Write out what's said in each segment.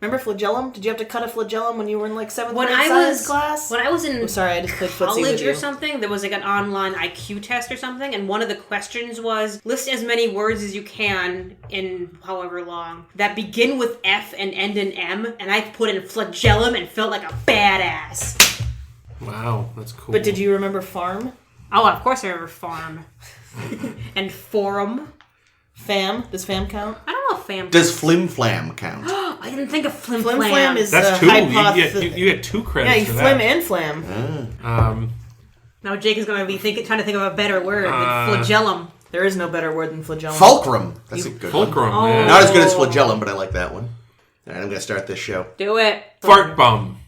Remember flagellum? Did you have to cut a flagellum when you were in like 7th grade science class? When I was in I just played footsie college with you. or something, there was like an online IQ test or something, and one of the questions was, list as many words as you can in however long that begin with F and end in M, and I put in flagellum and felt like a badass. Wow, that's cool. But did you remember farm? Oh, of course I remember farm. And forum. Fam? Does fam count? I don't know if fam Does flim flam count? I didn't think of flim Flim flam. flam is That's two. You get 2 credits. Yeah, you for flim that. and flam. Now Jake is going to be trying to think of a better word than flagellum. There is no better word than flagellum. Fulcrum. That's a good one. Fulcrum. Oh. Yeah. Not as good as flagellum, but I like that one. All right, I'm going to start this show. Do it. Fart bum.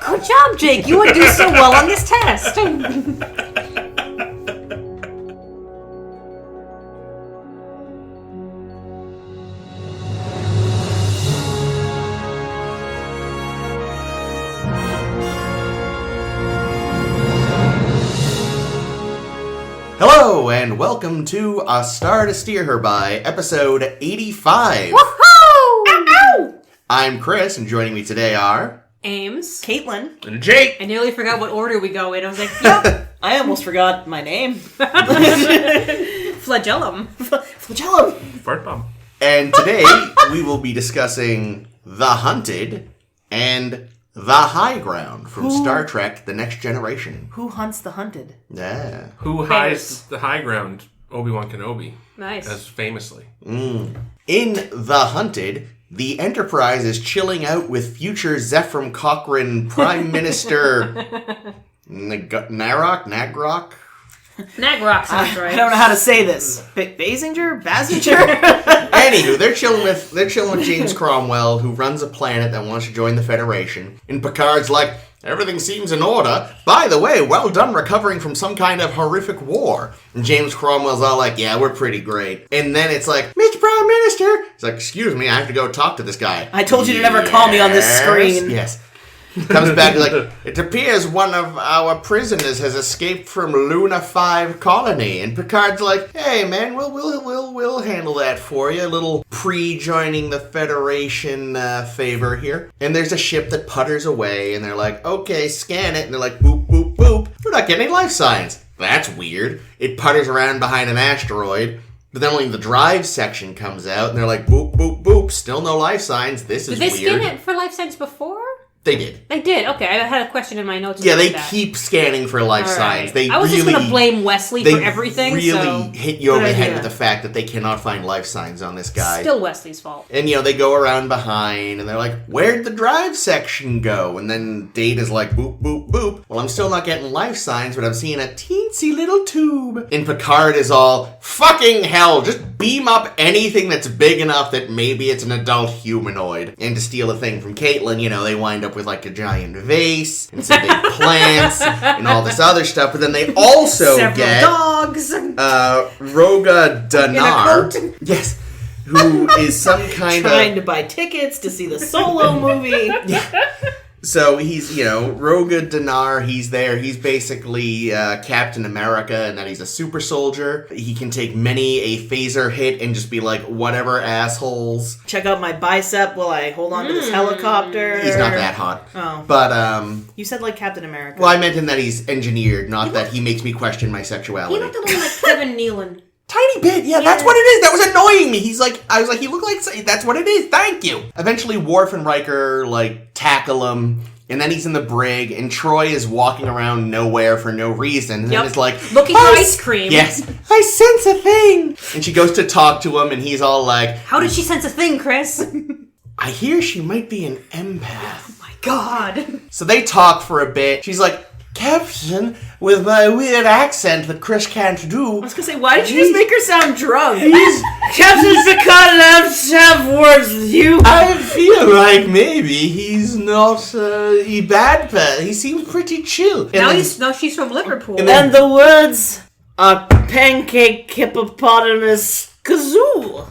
Good job, Jake. You would do so well on this test. Hello, and welcome to A Star to Steer Her By, episode 85. Woohoo! Ow! I'm Chris, and joining me today are... Ames. Caitlin. And Jake. I nearly forgot what order we go in. I was like, yep. I almost forgot my name. Flagellum. Flagellum. Fart bum. And today, we will be discussing The Hunted and The High Ground from Star Trek The Next Generation. Who hunts the hunted? Yeah. Who hides the high ground? Obi-Wan Kenobi. Nice. As famously. In The Hunted, the Enterprise is chilling out with future Zephram Cochrane Prime Minister Nagrok? Nagrok sounds right. I don't know how to say this. Basinger? Basinger? Anywho, they're chilling with James Cromwell, who runs a planet that wants to join the Federation. And Picard's like, everything seems in order. By the way, well done recovering from some kind of horrific war. And James Cromwell's all like, yeah, we're pretty great. And then it's like, Mr. Prime Minister! He's like, excuse me, I have to go talk to this guy. I told you to never call me on this screen. Yes. Comes back like, it appears one of our prisoners has escaped from Luna 5 colony. And Picard's like, hey man, we'll handle that for you. A little pre-joining the Federation favor here. And there's a ship that putters away, and they're like, okay, scan it. And they're like, boop, boop, boop. We're not getting any life signs. That's weird. It putters around behind an asteroid. But then only the drive section comes out, and they're like, boop, boop, boop. Still no life signs. This is weird. Did they scan it for life signs before? They did. They did. Okay, I had a question in my notes. Yeah, about they that. keep scanning for life signs. They I was really, just going to blame Wesley for everything. They really so hit you over the head idea. with the fact that they cannot find life signs on this guy. Still Wesley's fault. And, they go around behind, and they're like, where'd the drive section go? And then Data's like, boop, boop, boop. Well, I'm still not getting life signs, but I'm seeing a teensy little tube. And Picard is all, fucking hell, just beam up anything that's big enough that maybe it's an adult humanoid. And to steal a thing from Caitlin, they wind up with, like, a giant vase and some big plants and all this other stuff. But then they also get dogs. Roga Danar. Yes. Who is some kind Trying to buy tickets to see the Solo movie. Yeah. So he's, Roga Danar, he's there. He's basically Captain America, and that he's a super soldier. He can take many a phaser hit and just be like, whatever, assholes. Check out my bicep while I hold on to this helicopter. He's not that hot. Oh. But, you said like Captain America. well, I meant in that he's engineered, not that he makes me question my sexuality. He looked a little like Kevin Nealon. Tiny bit, yeah, that's what it is. That was annoying me. I was like, he looked like, that's what it is. Thank you. Eventually, Worf and Riker, tackle him, and then he's in the brig, and Troy is walking around nowhere for no reason. And then it's like, looking for ice cream. Yes, I sense a thing. And she goes to talk to him, and he's all like, how did she sense a thing, Chris? I hear she might be an empath. Oh my god. So they talk for a bit. She's like, Captain, with my weird accent that Chris can't do. I was gonna say, why did you just make her sound drunk? Captain Picard and I have words with you. I feel like maybe he's not a bad person. He seems pretty chill. Now she's from Liverpool. And the words are pancake hippopotamus kazoo.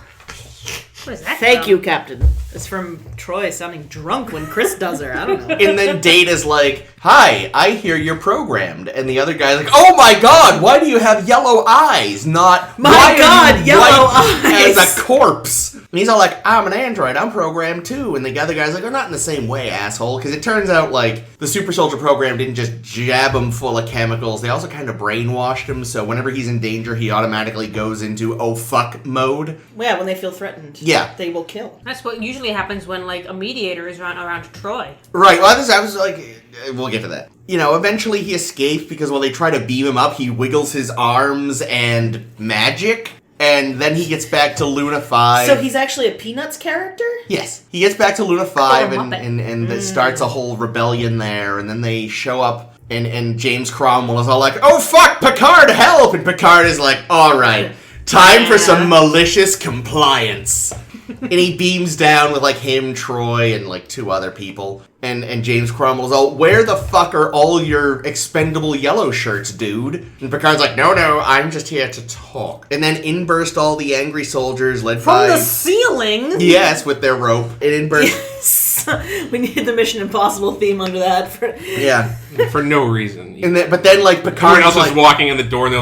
What is that Thank from? you, Captain. It's from Troy sounding drunk when Chris does her. I don't know. And then Data's like, hi, I hear you're programmed. And the other guy's like, oh my god, why do you have yellow eyes? Not, My god, yellow eyes. As a corpse. And he's all like, I'm an android, I'm programmed too. And the other guy's like, oh, not in the same way, asshole. Because it turns out, like, the super soldier program didn't just jab him full of chemicals. They also kind of brainwashed him. So whenever he's in danger, he automatically goes into oh fuck mode. Yeah, when they feel threatened. Yeah. They will kill. That's what usually happens when, like, a mediator is around Troy. Right, well, I was like, we'll get to that. You know, eventually he escapes because while they try to beam him up, he wiggles his arms and magic. And then he gets back to Luna 5. So he's actually a Peanuts character? Yes. He gets back to Luna 5 Or a and starts a whole rebellion there. And then they show up and James Cromwell is all like, oh fuck, Picard, help! And Picard is like, alright, time for some malicious compliance. And he beams down with like him, Troy, and like 2 other people. And James Cromwell's all, where the fuck are all your expendable yellow shirts, dude? And Picard's like, no, I'm just here to talk. And then in burst all the angry soldiers led by... From the ceiling? Yes, with their rope. And in burst... Yes. We need the Mission Impossible theme under that. Yeah. For no reason. And but then like Picard Everyone else is walking in the door and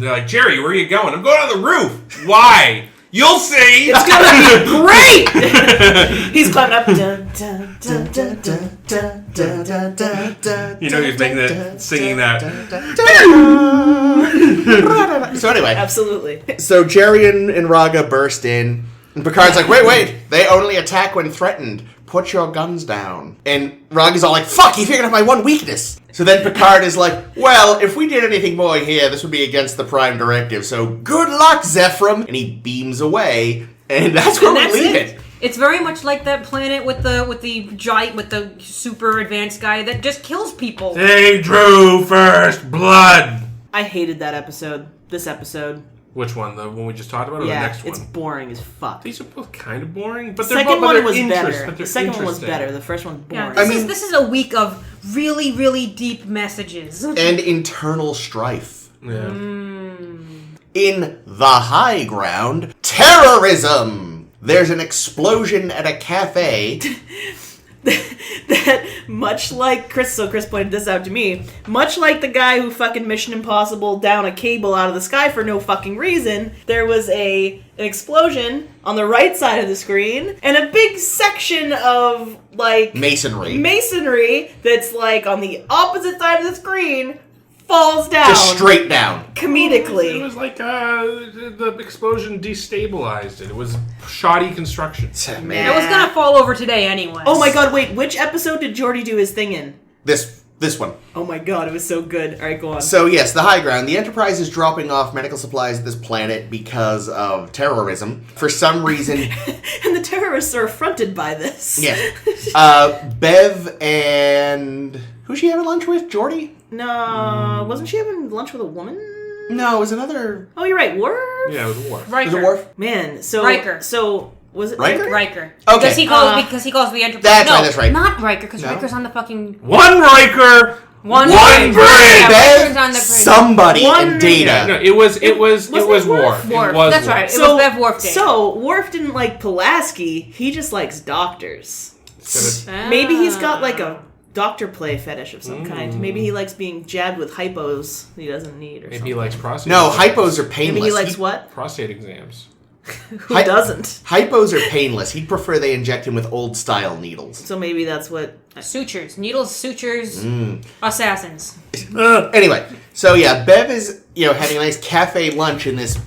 they're like, Jerry, where are you going? I'm going on the roof. Why? You'll see. It's gonna be great. He's climbing up. Dun, dun, dun, dun, dun, dun, dun, dun, dun, dun, You know he's making that, singing that. So anyway, absolutely. So Jerry and Raga burst in, and Picard's like, wait, they only attack when threatened. Put your guns down. And Raga's all like, fuck, you figured out my one weakness. So then Picard is like, well, if we did anything more here, this would be against the Prime Directive, so good luck, Zephram. And he beams away, and that's where we leave it. It's very much like that planet with the super advanced guy that just kills people. They drew first blood. I hated that episode. This episode. Which one? The one we just talked about, or the next one? It's boring as fuck. These are both kind of boring, but the they're second both, one was better. better. The second one was better. The first one's boring. Yeah, this is a week of really, really deep messages and internal strife. Yeah. In the high ground, terrorism. There's an explosion at a cafe. That much like Chris pointed this out to me, much like the guy who fucking Mission Impossible down a cable out of the sky for no fucking reason, there was an explosion on the right side of the screen and a big section of like masonry that's like on the opposite side of the screen falls down. Just straight down. Comedically. It was like the explosion destabilized it. It was shoddy construction. Man. It was gonna fall over today anyway. Oh my god, wait, which episode did Geordi do his thing in? This one. Oh my god, it was so good. Alright, go on. So yes, the high ground. The Enterprise is dropping off medical supplies at this planet because of terrorism. For some reason... and the terrorists are affronted by this. Yeah. Bev and... Who's she having lunch with? Geordi? No, wasn't she having lunch with a woman? No, it was another... Oh, you're right, Worf? Yeah, it was Worf. Riker. Was it Worf? Man, so... Riker. So, was it Riker? Riker. Okay. Because he calls the Enterprise... That's right. Not Riker, because Riker's on the fucking... One Riker! One brain! Yeah, Bev, Riker's on the somebody, and Data. No, it was Worf. Worf. That's right. It was Bev Worf Data. So, Worf didn't like Pulaski, he just likes doctors. Maybe he's got like a doctor play fetish of some kind. Maybe he likes being jabbed with hypos he doesn't need or Maybe something. he likes prostate. No, hypos are painless. Maybe he likes what? Prostate exams. Who doesn't? Hypos are painless. He'd prefer they inject him with old-style needles. So maybe that's what... Sutures. Needles, sutures, assassins. Anyway, so yeah, Bev is, having a nice cafe lunch in this,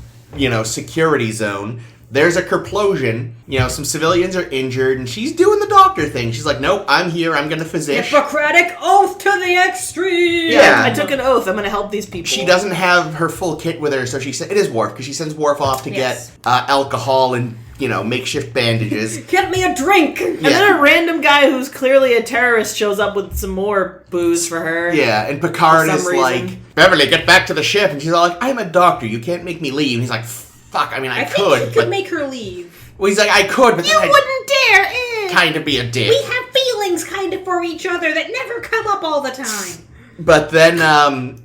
security zone. There's a kerplosion. Some civilians are injured, and she's doing the doctor thing. She's like, nope, I'm here. I'm going to physician. Hippocratic oath to the extreme! Yeah, I took an oath. I'm going to help these people. She doesn't have her full kit with her, so it is Worf, because she sends Worf off to get alcohol and, makeshift bandages. Get me a drink! And then a random guy who's clearly a terrorist shows up with some more booze for her. Yeah, and Picard is like, Beverly, get back to the ship. And she's all like, I'm a doctor. You can't make me leave. And he's like, fuck, I mean, I could. Think he could make her leave. Well, he's like, I could, but you wouldn't dare. Kind of be a dick. We have feelings kind of for each other that never come up all the time. But then,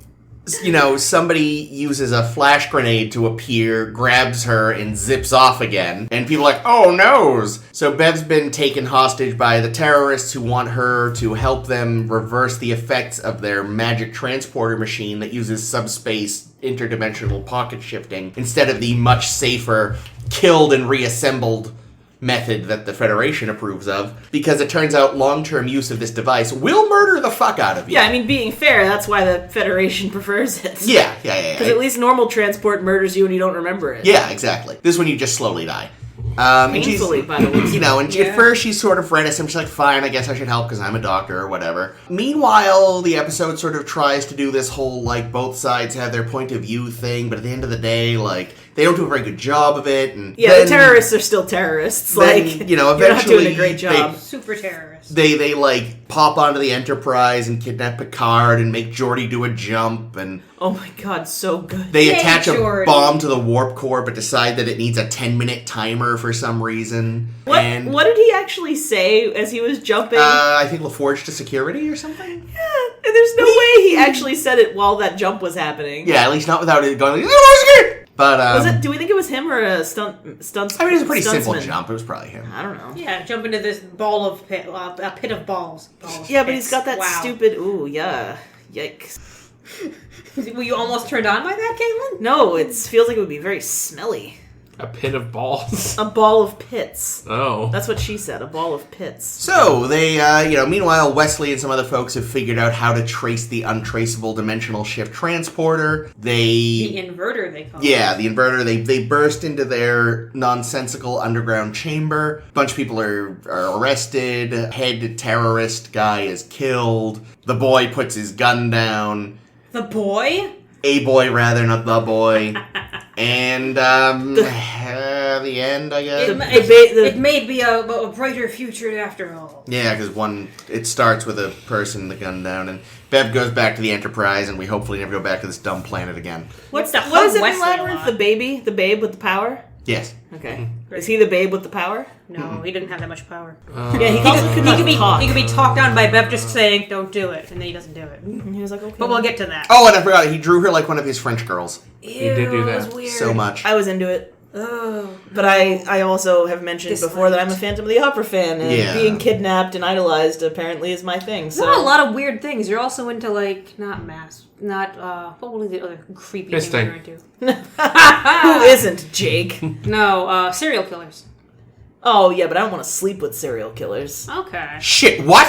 somebody uses a flash grenade to appear, grabs her, and zips off again. And people are like, oh, noes! So Bev's been taken hostage by the terrorists who want her to help them reverse the effects of their magic transporter machine that uses subspace interdimensional pocket shifting instead of the much safer killed and reassembled method that the Federation approves of, because it turns out long-term use of this device will murder the fuck out of you. Yeah, I mean, being fair, that's why the Federation prefers it. Yeah. Because at least normal transport murders you and you don't remember it. Yeah, exactly. This one you just slowly die. Painfully, by the way. You know, and at first she's sort of reticent. She's like, fine, I guess I should help because I'm a doctor or whatever. Meanwhile, the episode sort of tries to do this whole, like, both sides have their point of view thing, but at the end of the day, like, they don't do a very good job of it. And yeah, the terrorists are still terrorists. Then, like, you know, you're not eventually doing a great job. Super terrorists. They like, pop onto the Enterprise and kidnap Picard and make Geordi do a jump, and oh my god, so good. they Yay, attach a Geordi. bomb to the warp core, but decide that it needs a 10-minute timer for some reason. What did he actually say as he was jumping? I think LaForge to security or something? Yeah, and there's no way he actually said it while that jump was happening. Yeah, at least not without it going like, but, do we think it was him or a stunt? I mean, it was a pretty simple stuntsman? jump. It was probably him. I don't know. Yeah, jump into this a pit of balls. Yeah, but he's got that Wow. stupid. Ooh, yeah, yikes. Were you almost turned on by that, Caitlin? No, it feels like it would be very smelly. A pit of balls. A ball of pits. Oh. That's what she said. A ball of pits. So, they, meanwhile, Wesley and some other folks have figured out how to trace the untraceable dimensional shift transporter. The inverter, they call it. Yeah, the inverter. They burst into their nonsensical underground chamber. A bunch of people are arrested. Head terrorist guy is killed. The boy puts his gun down. The boy? A boy, rather, not the boy. And, the end, I guess. It may be a brighter future after all. Yeah, because it starts with a person, the gun down, and Bev goes back to the Enterprise, and we hopefully never go back to this dumb planet again. What is hug it in Wesley a Labyrinth? lot. The baby? The babe with the power? Yes. Okay. Is he the babe with the power? No, he didn't have that much power. Yeah, He could be talked on by Bev just saying, don't do it, and then he doesn't do it. And he was like, okay. But we'll get to that. Oh, and I forgot, he drew her like one of his French girls. Ew, He did do that. was weird. So much. I was into it. Oh. But I also have mentioned before that I'm a Phantom of the Opera fan, and Yeah. being kidnapped and idolized apparently is my thing. So Not a lot of weird things. You're also into, like, not mass, not, what were the other creepy things Fisting. you're into? who isn't, Jake? No, serial killers. Oh yeah, but I don't want to sleep with serial killers. Okay. Shit, what?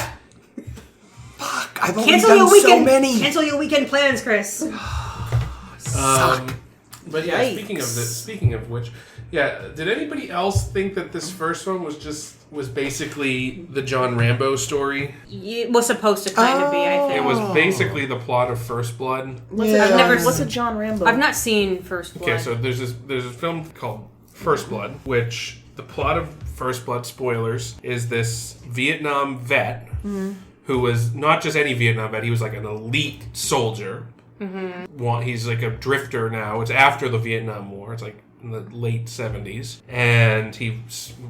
Fuck, I've only Cancel done your so weekend. many. Cancel your weekend plans, Chris. But yeah, Yikes. speaking of which, yeah, did anybody else think that this first one was basically the John Rambo story? It was supposed to kind of be, I think. It was basically the plot of First Blood. What's a John Rambo? I've not seen First Blood. Okay, so there's a film called First Blood, which the plot of First Blood, spoilers, is this Vietnam vet who was not just any Vietnam vet, he was like an elite soldier. He's like a drifter now. It's after the Vietnam War. It's like in the late 70s. And he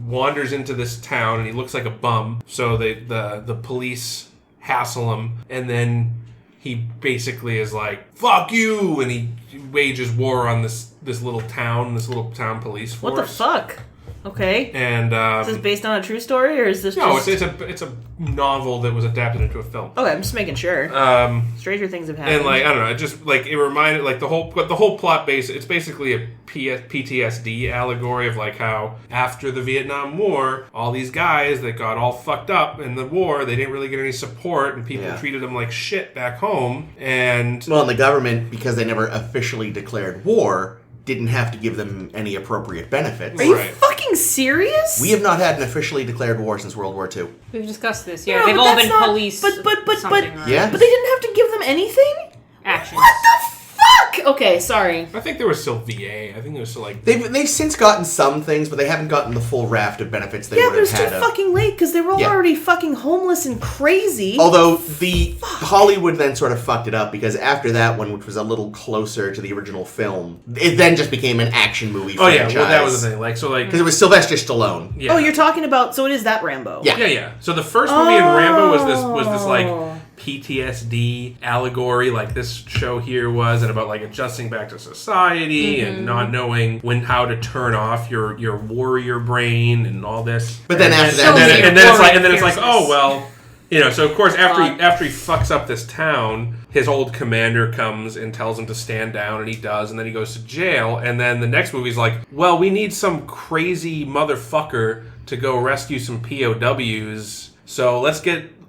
wanders into this town and he looks like a bum. So the police hassle him. And then he basically is like, fuck you! And he wages war on this little town police force. What the fuck? Okay. And Is this based on a true story, or is this no, just... it's a novel that was adapted into a film. Okay, I'm just making sure. Stranger things have happened. And like I don't know, it just like it reminded like the whole plot base. It's basically a PTSD allegory of like how after the Vietnam War, all these guys that got all fucked up in the war, they didn't really get any support, and people treated them like shit back home. And Well, and the government, because they never officially declared war, didn't have to give them any appropriate benefits. Are you Right. fucking serious? We have not had an officially declared war since World War II. We've discussed this. Yeah, No, they've but all that's been not- police. but- something or Yeah. But they didn't have to give them anything? actions. What the fuck? Okay, sorry. I think there was still VA. I think there was still like They've since gotten some things, but they haven't gotten the full raft of benefits they Yeah, would but it was have too had. fucking late because they were all Yeah. already fucking homeless and crazy. Although the Hollywood then sort of fucked it up because after that one, which was a little closer to the original film, it then just became an action movie oh yeah, franchise. well that was the thing. Like so like Because it was Sylvester Stallone. yeah. Oh, you're talking about... So it is that Rambo. Yeah. Yeah. So the first movie in Rambo was this like Oh. PTSD allegory, like this show here was, and about like adjusting back to society and not knowing how to turn off your warrior brain and all this. But then and after that, and then it's like Warrior oh well, So of course, after he fucks up this town, his old commander comes and tells him to stand down, and he does, and then he goes to jail, and then the next movie's like, well, we need some crazy motherfucker to go rescue some POWs, so let's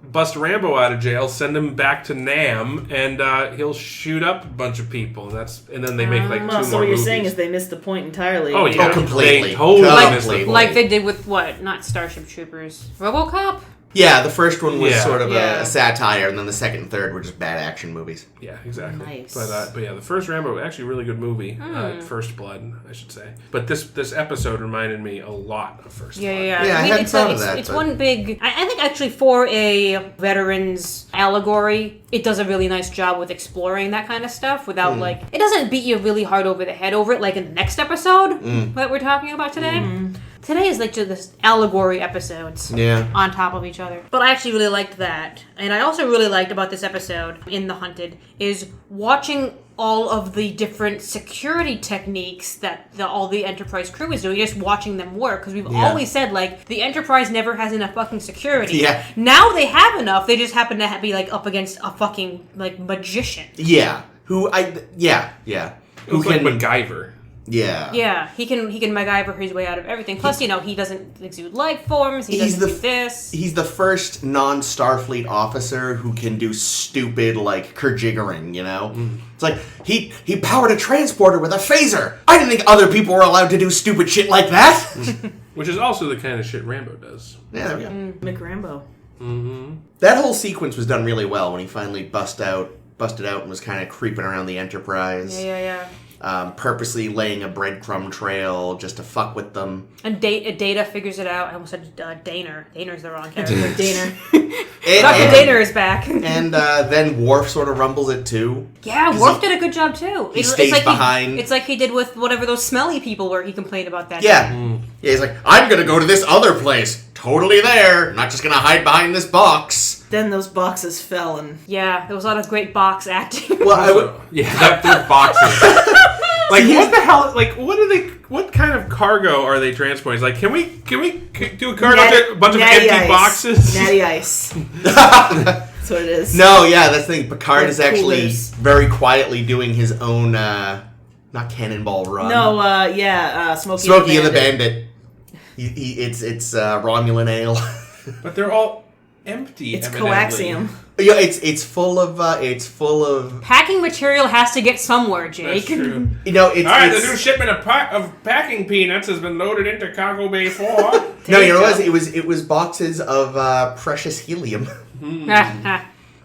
bust Rambo out of jail, send him back to Nam, and he'll shoot up a bunch of people. And then they make like 2 more So what you're movies. saying is they missed the point entirely. Oh, yeah. completely. They totally missed the Completely. point. Like they did with what? Not Starship Troopers. RoboCop? Yeah, the first one was Yeah. sort of Yeah. a satire, and then the second and third were just bad action movies. Yeah, exactly. Nice. But yeah, the first Rambo, actually a really good movie. First Blood, I should say. But this episode reminded me a lot of First Blood. Yeah. Yeah, I hadn't thought of that, It's but- one big. I think actually for a veterans allegory, it does a really nice job with exploring that kind of stuff without like it doesn't beat you really hard over the head over it like in the next episode that we're talking about today. Today is like just this allegory episodes Yeah. on top of each other. But I actually really liked that. And I also really liked about this episode in The Hunted is watching all of the different security techniques that all the Enterprise crew is doing, just watching them work. Because we've always said, like, the Enterprise never has enough fucking security. Yeah. Now they have enough. They just happen to be, like, up against a fucking, like, magician. Yeah. Who's Like MacGyver. Yeah. Yeah, he can MacGyver his way out of everything. Plus, he doesn't exude life forms. He doesn't do this. He's the first non-Starfleet officer who can do stupid, like, kerjiggering, It's like, he powered a transporter with a phaser! I didn't think other people were allowed to do stupid shit like that! Which is also the kind of shit Rambo does. Yeah, there we go. McRambo. That whole sequence was done really well when he finally busted out and was kind of creeping around the Enterprise. Yeah. Purposely laying a breadcrumb trail just to fuck with them. And Data figures it out. I almost said Daner. Daner's the wrong character. Daner. Dr. Daner is back. And then Worf sort of rumbles it too. Yeah, Worf did a good job too. He stays like behind. It's like he did with whatever those smelly people were. He complained about that. Yeah. Yeah, he's like, I'm gonna go to this other place. Totally there. Not just gonna hide behind this box. Then those boxes fell and... Yeah, there was a lot of great box acting. Well, They're boxes. Like, what the hell? Like, what kind of cargo are they transporting? It's like, can we do a cargo to a bunch of empty ice. boxes? Natty ice. That's what it is. No, yeah, that's the thing. Picard is actually Coolers. very quietly doing his own, not Cannonball Run. No, Smokey, Smokey and the Bandit. It's Romulan ale. But they're all empty. It's evidently. coaxium. Yeah, it's full of Packing material has to get somewhere, Jake. That's true. it's All right, it's, the new shipment of packing peanuts has been loaded into Cargo Bay 4. no, you know what it was? It was boxes of precious helium.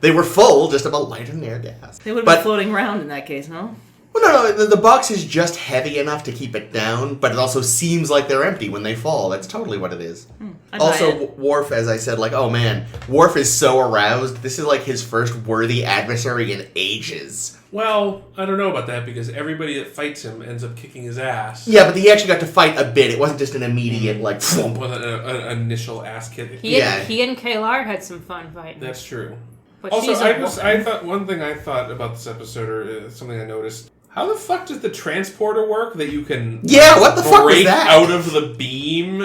They were full, just of a lighter than air gas. They would have been floating around in that case, no? Well, no, the box is just heavy enough to keep it down, but it also seems like they're empty when they fall. That's totally what it is. I'd buy Also, it. Worf, as I said, like, oh man, Worf is so aroused. This is like his first worthy adversary in ages. Well, I don't know about that because everybody that fights him ends up kicking his ass. Yeah, but he actually got to fight a bit. It wasn't just an immediate, like, thwomp. With an initial ass kick. He and Kalar had some fun fighting. That's true. But Also, she's a woman. I thought one thing I thought about this episode, or something I noticed. How the fuck does the transporter work that you can Yeah, what the fuck was break that? out of the beam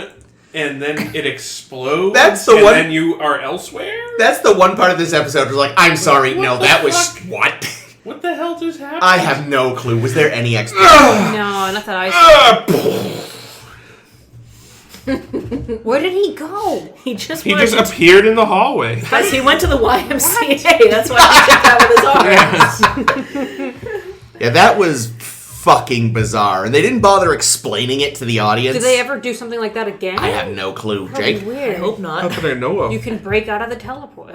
and then it explodes? That's the and one- then you are elsewhere? That's the one part of this episode where like, I'm sorry, What no, the that was... fuck? What? What the hell just happened? I have no clue. Was there any explanation? No, not that I Where did he go? He just He wanted just to... appeared in the hallway. Guys, he went to the YMCA. That's why he did that with his arm. Yeah, that was fucking bizarre. And they didn't bother explaining it to the audience. Did they ever do something like that again? I have no clue, Probably Jake. I weird. hope Not not. that I know of. You can break out of the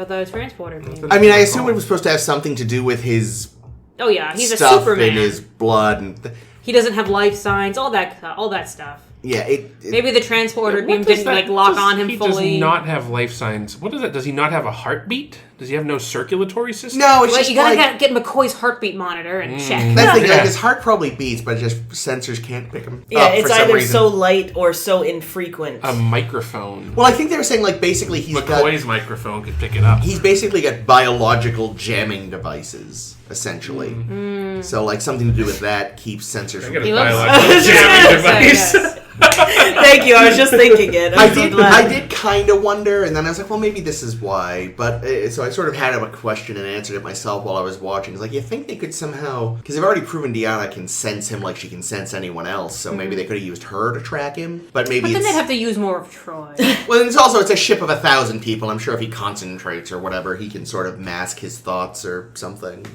the transporter beam. I mean, I assume it was supposed to have something to do with his Oh yeah, he's a stuff Superman. in his blood. And He doesn't have life signs. All that stuff. yeah, Maybe the transporter What beam does didn't that- like lock does- on him he fully. does not have life signs. What is that? Does he not have a heartbeat? Does he have no circulatory system? No, it's Well, just you gotta like... get McCoy's heartbeat monitor and check. That's the thing, Yeah. like, his heart probably beats, but just sensors can't pick him Yeah, up it's for some either reason. so light or so infrequent. A microphone. Well, I think they were saying, like, basically McCoy's microphone could pick it up. he's basically got biological jamming devices, essentially. So, like, something to do with that keeps sensors I from... got a He looks- biological Yeah, jamming yes. device. Thank you. I was just thinking it. I did kind of wonder, and then I was like, well, maybe this is why. But so I sort of had a question and answered it myself while I was watching. It's like, you think they could somehow, because they've already proven Deanna can sense him like she can sense anyone else, so maybe they could have used her to track him. But maybe then they'd have to use more of Troy. Well, it's a ship of 1,000 people. I'm sure if he concentrates or whatever, he can sort of mask his thoughts or something.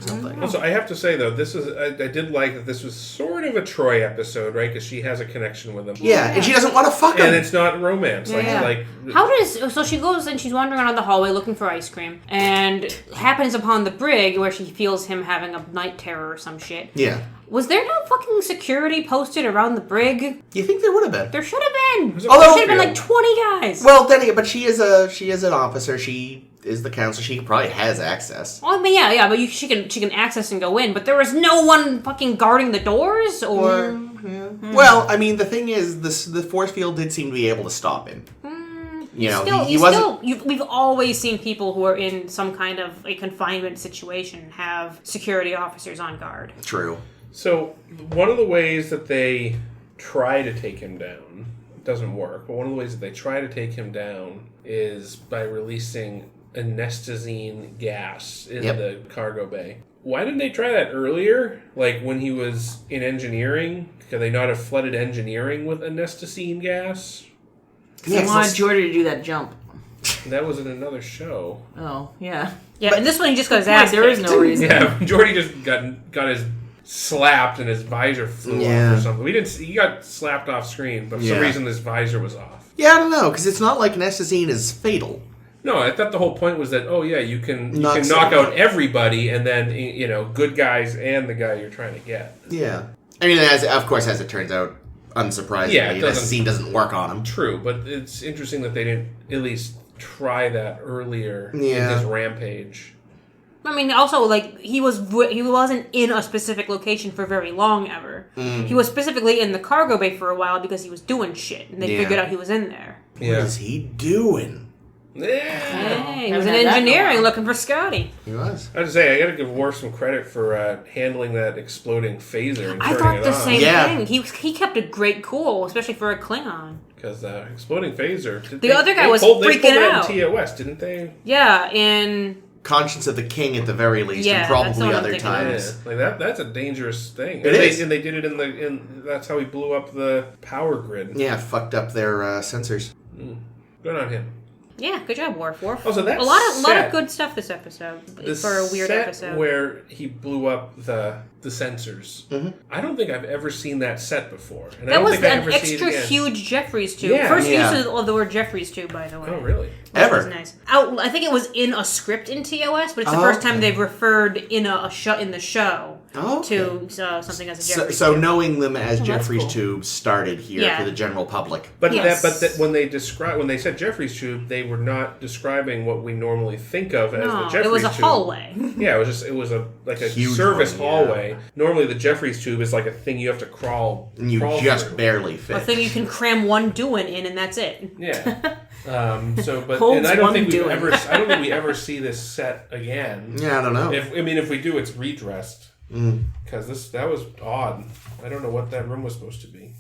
Also, I have to say though, this is I did like that this was sort of a Troy episode, right? Because she has a connection with him. Yeah, and she doesn't want to fuck him. And it's not romance. So she goes and she's wandering around the hallway looking for ice cream, and happens upon the brig where she feels him having a night terror or some shit. Yeah. Was there no fucking security posted around the brig? You think there would have been? There should have been. There Although should have been like 20 guys. Well, then again, but she is an officer. She is the counselor. She probably has access. Oh, but yeah, but she can access and go in. But there was no one fucking guarding the doors, or. Yeah. Well, I mean, the thing is, the force field did seem to be able to stop him. He wasn't. We've always seen people who are in some kind of a confinement situation have security officers on guard. True. So, one of the ways that they try to take him down, it doesn't work, but one of the ways that they try to take him down is by releasing anestazine gas in the cargo bay. Why didn't they try that earlier? Like, when he was in engineering? Could they not have flooded engineering with anestazine gas? They wanted Jordy to do that jump. That was in another show. Oh, yeah. Yeah, and this one he just got his ass there is no reason. Yeah, Jordy just got his slapped and his visor flew off or something. We didn't see, he got slapped off screen, but for some reason his visor was off. Yeah, I don't know, because it's not like anestazine is fatal. No, I thought the whole point was that, you can knock out everybody, and then, good guys and the guy you're trying to get. Yeah. I mean, as it turns out, unsurprisingly, anestazine doesn't work on him. True, but it's interesting that they didn't at least try that earlier in his rampage. I mean, also, like, he wasn't in a specific location for very long, ever. He was specifically in the cargo bay for a while because he was doing shit, and they figured out he was in there. What is he doing? Hey, he was in engineering looking for Scotty. He was. I have to say, I gotta give Worf some credit for handling that exploding phaser and turning it on. I thought the same thing. He kept a great cool, especially for a Klingon. Because exploding phaser... The other guy was freaking out. They pulled that in TOS, didn't they? Yeah, in... Conscience of the King at the very least, and probably other times. Yeah. Like that's a dangerous thing. It is. And they did it in that's how he blew up the power grid. Yeah, fucked up their sensors. Good on him. Yeah, good job, Worf. Also, that a lot of good stuff this episode for a weird set episode. Where he blew up the sensors. Mm-hmm. I don't think I've ever seen that set before. And that was an extra huge Jeffries tube. Yeah. First use of the word Jeffries tube, by the way. Oh, really? Ever? Was nice. I think it was in a script in TOS, but it's the first time they've referred in the show to something as a Jeffries so tube. knowing them as Jeffries tubes started here for the general public. But when they said Jeffries tube, they were not describing what we normally think of as the Jeffries tube. It was a hallway. Yeah, it was a huge service hallway. Normally, the Jeffries tube is like a thing you have to crawl. And you just through. barely fit. A thing you can cram one doing in, and that's it. Yeah. I don't think we ever see this set again. Yeah, I don't know. If we do, it's redressed because that was odd. I don't know what that room was supposed to be.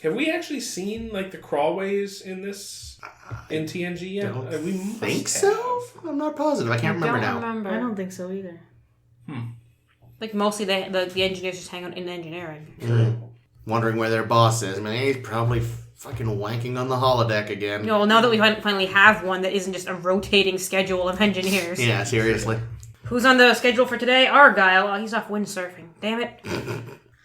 Have we actually seen like the crawlways in this in TNG yet? We think so. I'm not positive. I can't remember now. I don't think so either. Like, mostly the engineers just hang out in engineering. Wondering where their boss is. I mean, he's probably fucking wanking on the holodeck again. No, now that we finally have one that isn't just a rotating schedule of engineers. Yeah, seriously. Who's on the schedule for today? Argyle. Oh, he's off windsurfing. Damn it.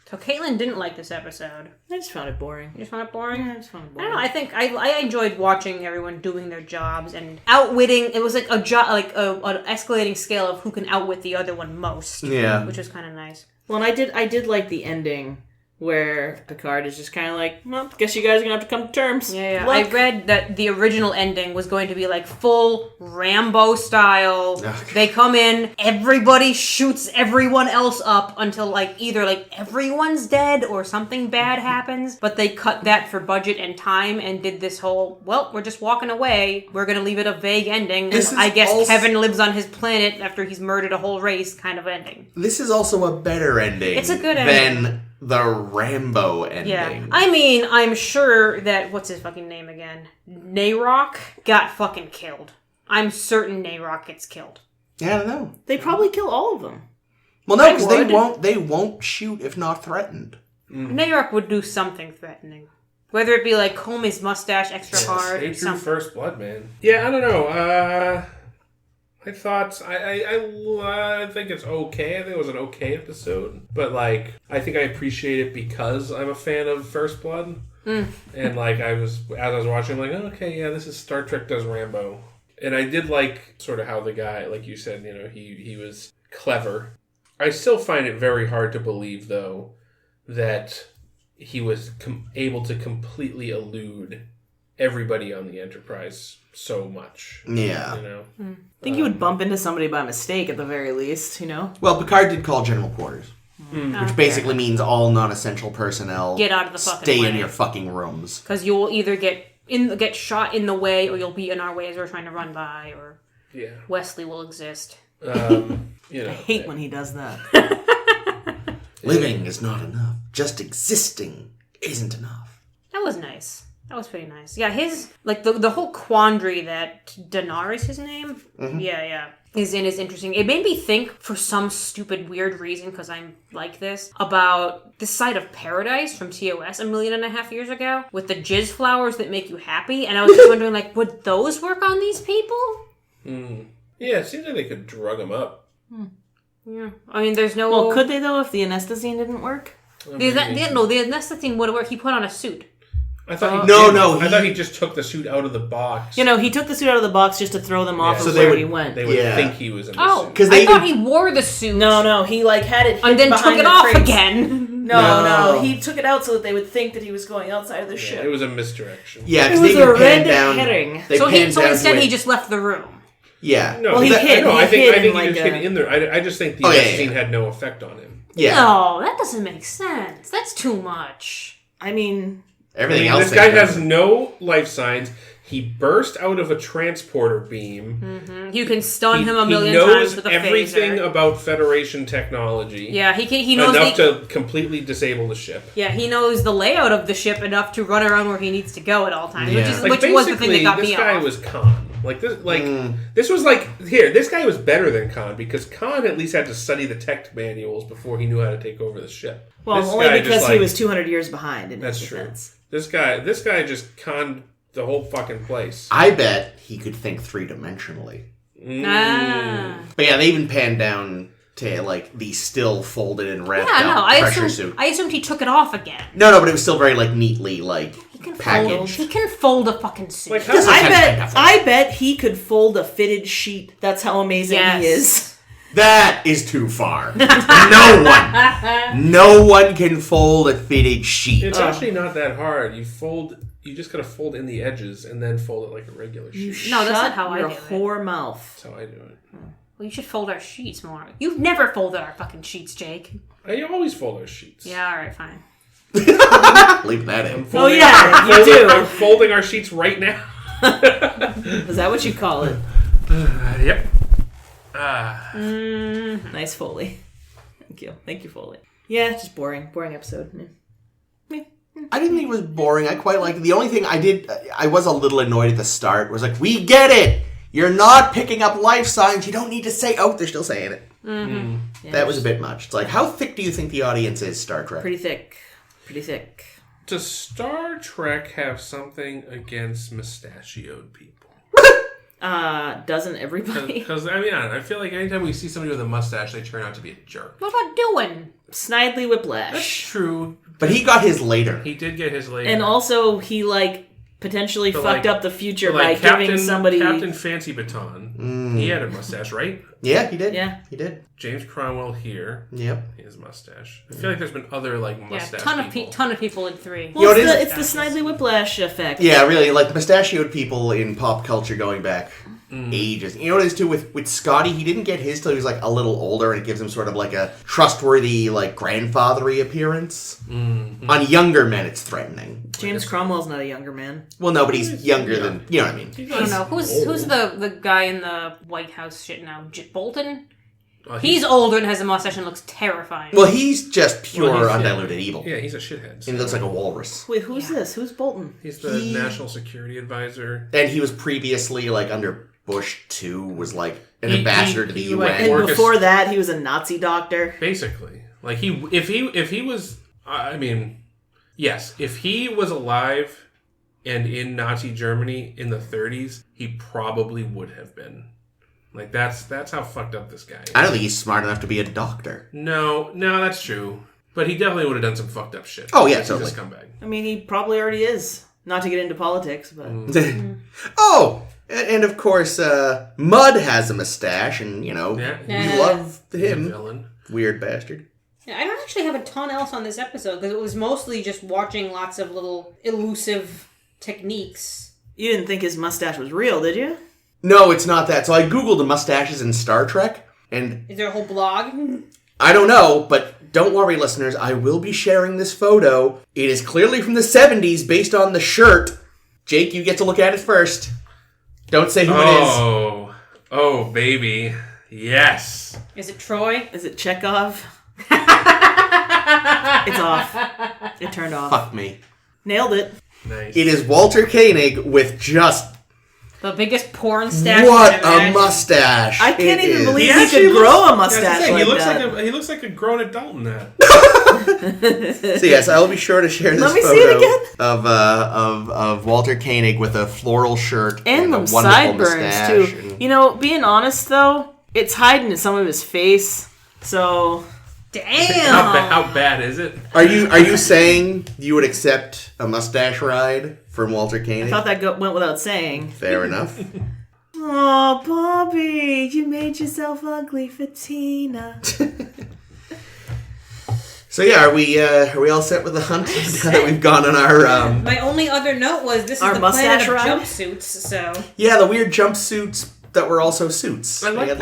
So Caitlin didn't like this episode. I just found it boring. You just found it boring? Yeah, I just found it I boring. don't know. I think I enjoyed watching everyone doing their jobs and outwitting. It was like an escalating scale of who can outwit the other one most. Yeah, which was kind of nice. Well, and I did like the ending where Picard is just kind of like, well, guess you guys are going to have to come to terms. Yeah. I read that the original ending was going to be like full Rambo style. Okay. They come in, everybody shoots everyone else up until either everyone's dead or something bad happens. But they cut that for budget and time and did this whole, well, we're just walking away. We're going to leave it a vague ending. I guess Kevin lives on his planet after he's murdered a whole race kind of ending. This is also a better ending. It's a good ending. Than the Rambo ending. Yeah. I mean, I'm sure that, what's his fucking name again? Nayrock got fucking killed. I'm certain Nayrock gets killed. Yeah, I don't know. They probably kill all of them. Well, no, because they won't shoot if not threatened. Nayrock would do something threatening. Whether it be like comb his mustache extra hard or something. First Blood, man. Yeah, I don't know. My thoughts, I think it's okay. I think it was an okay episode. But, like, I think I appreciate it because I'm a fan of First Blood. And, like, as I was watching, I'm like, oh, okay, yeah, this is Star Trek does Rambo. And I did like sort of how the guy, like you said, you know, he was clever. I still find it very hard to believe, though, that he was able to completely elude everybody on the Enterprise so much. Yeah. You know? I think you would bump into somebody by mistake at the very least, you know? Well, Picard did call General Quarters. Which basically means all non-essential personnel Get out of the fucking stay way. in your fucking rooms. Because you will either get shot in the way, or you'll be in our way as we're trying to run by, or Wesley will exist. You know, I hate when he does that. Living is not enough. Just existing isn't enough. That was nice. That was pretty nice. Yeah, his, like, the whole quandary that Dinar is his name? Yeah. Is interesting. It made me think, for some stupid, weird reason, because I'm like this, about the side of Paradise from TOS 1.5 million years ago, with the jizz flowers that make you happy, and I was just wondering, like, would those work on these people? Yeah, it seems like they could drug him up. Yeah. I mean, there's no... Well, could they, though, if the anesthetine didn't work? The anesthetine would work. He put on a suit. I thought I thought he just took the suit out of the box. You know, he took the suit out of the box just to throw them off so of they where would- he went. They would think he was in the suit. Because I thought he wore the suit. No, he, like, had it And then took behind it the off crates. again. No, he took it out so that they would think that he was going outside of the ship. It was a misdirection. Yeah, It because was they a even red panned down. herring. They So panned down instead to he it. just left the room. Yeah. No, Well, he hid I think in he like just hid in there. I just think the vaccine had no effect on him. Yeah. No, that doesn't make sense. That's too much. I mean... Everything else. This guy has no life signs. He burst out of a transporter beam. You can stun him a He million knows times with a everything phaser. about Federation technology. Yeah, he knows enough to completely disable the ship. Yeah, he knows the layout of the ship enough to run around where he needs to go at all times, Yeah. which was the thing that got this me guy off. was Khan. This was like this guy was better than Khan because Khan at least had to study the tech manuals before he knew how to take over the ship. Well, This only guy because just, he was 200 years behind in That's his true. defense. This guy just conned the whole fucking place. I bet he could think three-dimensionally. But yeah, they even panned down to, like, the still folded and wrapped up pressure suit. I assumed he took it off again. No, but it was still very, like, neatly, like, He packaged. can fold a fucking suit. Like, how I bet he could fold a fitted sheet. That's how amazing he is. That is too far. No one can fold a fitted sheet. It's actually not that hard. You just gotta fold in the edges and then fold it like a regular sheet. No, that's not how I your do it. whore mouth. That's how I do it. Well, you should fold our sheets more. You've never folded our fucking sheets, Jake. I always fold our sheets. Yeah, alright, fine. Leave that in. Oh yeah, you do. I'm folding our sheets right now. Is that what you call it? Yep. Nice Foley. Thank you, Foley. Yeah, just boring episode. I didn't think it was boring. I quite liked it. The only thing I was a little annoyed at the start, was like, we get it! You're not picking up life signs. You don't need to say, they're still saying it. Yeah, That was a bit much. It's like, how thick do you think the audience is, Star Trek? pretty thick. Does Star Trek have something against mustachioed people? Doesn't everybody? Because I mean, I don't know. I feel like anytime we see somebody with a mustache, they turn out to be a jerk. What about doing? Snidely Whiplash. That's true. But he got his later. He did get his later. And also, he, potentially fucked up the future by giving somebody... Captain Fancy Baton. He had a mustache, right? Yeah, he did. Yeah. He did. James Cromwell here. Yep. His mustache. I feel like there's been other, mustache ton of people in 3. Well, You know, it's the Snidely Whiplash effect. Yeah, really, like the mustachioed people in pop culture going back ages. You know what it is too with Scotty? He didn't get his till he was a little older, and it gives him sort of like a trustworthy, grandfathery appearance. On younger men, it's threatening. James Cromwell's not a younger man. Well, no, but he's younger than, you know what I mean. I don't know. Who's the guy in the White House shit now? Bolton? He's older and has a mustache and looks terrifying. Well, he's just pure Well, undiluted evil. Yeah, he's a shithead. And he looks like a walrus. Wait, who's this? Who's Bolton? He's the national security advisor. And he was previously, like, under Bush 2, was, like, an ambassador to the he, UN. like, And before that, he was a Nazi doctor. Basically. Like, if he was... I mean, yes. If he was alive and in Nazi Germany in the 30s, he probably would have been. Like, that's how fucked up this guy is. I don't think he's smart enough to be a doctor. No, that's true. But he definitely would have done some fucked up shit. Oh, yeah, He's totally. a scumbag. I mean, he probably already is. Not to get into politics, but... Oh! And of course, Mud has a mustache, and, you know, Yeah. we love He's a him. villain. Weird bastard. Yeah, I don't actually have a ton else on this episode because it was mostly just watching lots of little elusive techniques. You didn't think his mustache was real, did you? No, it's not that. So I googled mustaches in Star Trek, and Is there a whole blog? I don't know, but don't worry, listeners. I will be sharing this photo. It is clearly from the 70s based on the shirt. Jake, you get to look at it first. Don't say who it is. Oh, baby. Yes. Is it Troy? Is it Chekhov? It's off. It turned off. Fuck me. Nailed it. Nice. It is Walter Koenig with just... The biggest porn stash. What I've a imagined. mustache. I can't It even is. believe he actually could grow a I was mustache gonna say, like he looks like a grown adult in that. So yes, I'll be sure to share this Let me photo see it again. of Walter Koenig with a floral shirt And a them wonderful sideburns, mustache. too. And- You know, being honest, though, it's hiding in some of his face, so... Damn. How bad is it? Are you saying you would accept a mustache ride from Walter Koenig? I thought that went without saying. Fair enough. Oh, Bobby, you made yourself ugly for Tina. So yeah, are we all set with the hunt now that we've gone on our My only other note was this is Our the planet mustache of ride? jumpsuits, so... the weird jumpsuits that were also suits. I They like had,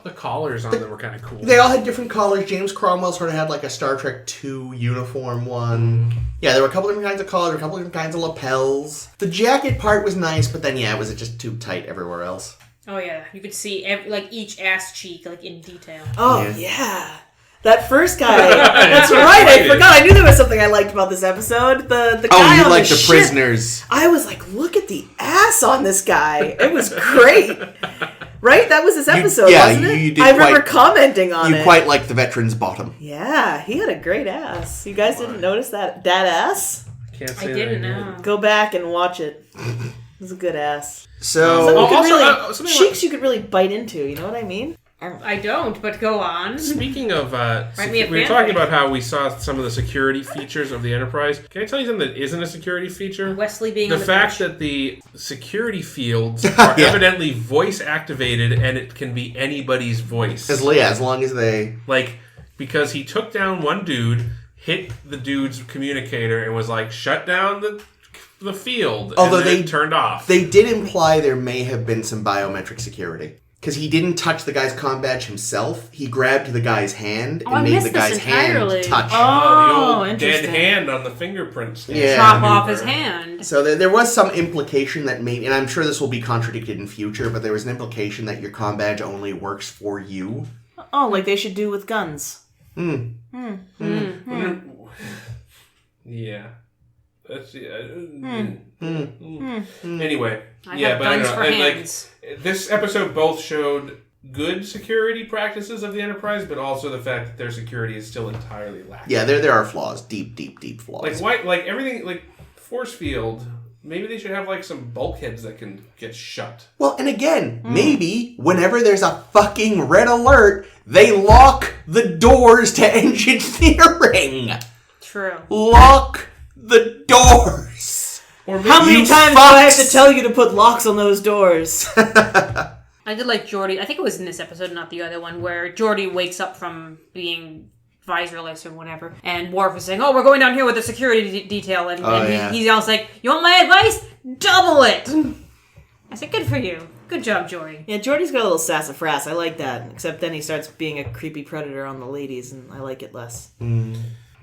the collars on them were kind of cool. They all had different collars. James Cromwell sort of had like a Star Trek II uniform one. Yeah, there were a couple different kinds of collars, a couple different kinds of lapels. The jacket part was nice, but then it was just too tight everywhere else. Oh yeah, you could see each ass cheek in detail. Oh, Yeah. yeah. That first guy. That's right, I forgot. I knew there was something I liked about this episode. The guy You on like the the ship. prisoners. I was like, look at the ass on this guy. It was great. Right? That was his episode, yeah, wasn't it? you did I remember quite- commenting on it. You quite liked the veteran's bottom. Yeah, he had a great ass. You guys didn't notice that ass? Can't say I that didn't did. know. Go back and watch it. It was a good ass. So, Something you could also, really, something cheeks you could really bite into, you know what I mean? I don't, but go on. Speaking of, Write me a we were fanfic. talking about how we saw some of the security features of the Enterprise. Can I tell you something that isn't a security feature? Wesley being The on the fact bench. that the security fields are Yeah. evidently voice activated and it can be anybody's voice. as long as they... Like, because he took down one dude, hit the dude's communicator, and was like, shut down the field. Although and then they- turned off. They did imply there may have been some biometric security. Because he didn't touch the guy's comm badge himself. He grabbed the guy's hand Oh, I and made missed the this guy's entirely. hand touch. the Oh, old dead interesting. hand on the fingerprints. Yeah. Chop off his hand. So there was some implication that maybe, and I'm sure this will be contradicted in future, but there was an implication that your comm badge only works for you. Oh, like they should do with guns. Yeah. That's Hmm. Anyway, I yeah, have but I don't guns know. for And, hands. this episode both showed good security practices of the Enterprise, but also the fact that their security is still entirely lacking. Yeah, there are flaws. Deep flaws. Like why? Like everything. Like force field. Maybe they should have like some bulkheads that can get shut. Well, and again, maybe whenever there's a fucking red alert, they lock the doors to engineering. True. Lock the doors. Or maybe How many You times do I have fucks. to tell you to put locks on those doors? I did like Geordi. I think it was in this episode, not the other one, where Geordi wakes up from being visorless or whatever, and Worf is saying, "Oh, we're going down here with a security detail," and, yeah. he's also like, "You want my advice? Double it." I said, "Good for you. Good job, Geordi." Yeah, Jordy's got a little sassafras. I like that. Except then he starts being a creepy predator on the ladies, and I like it less.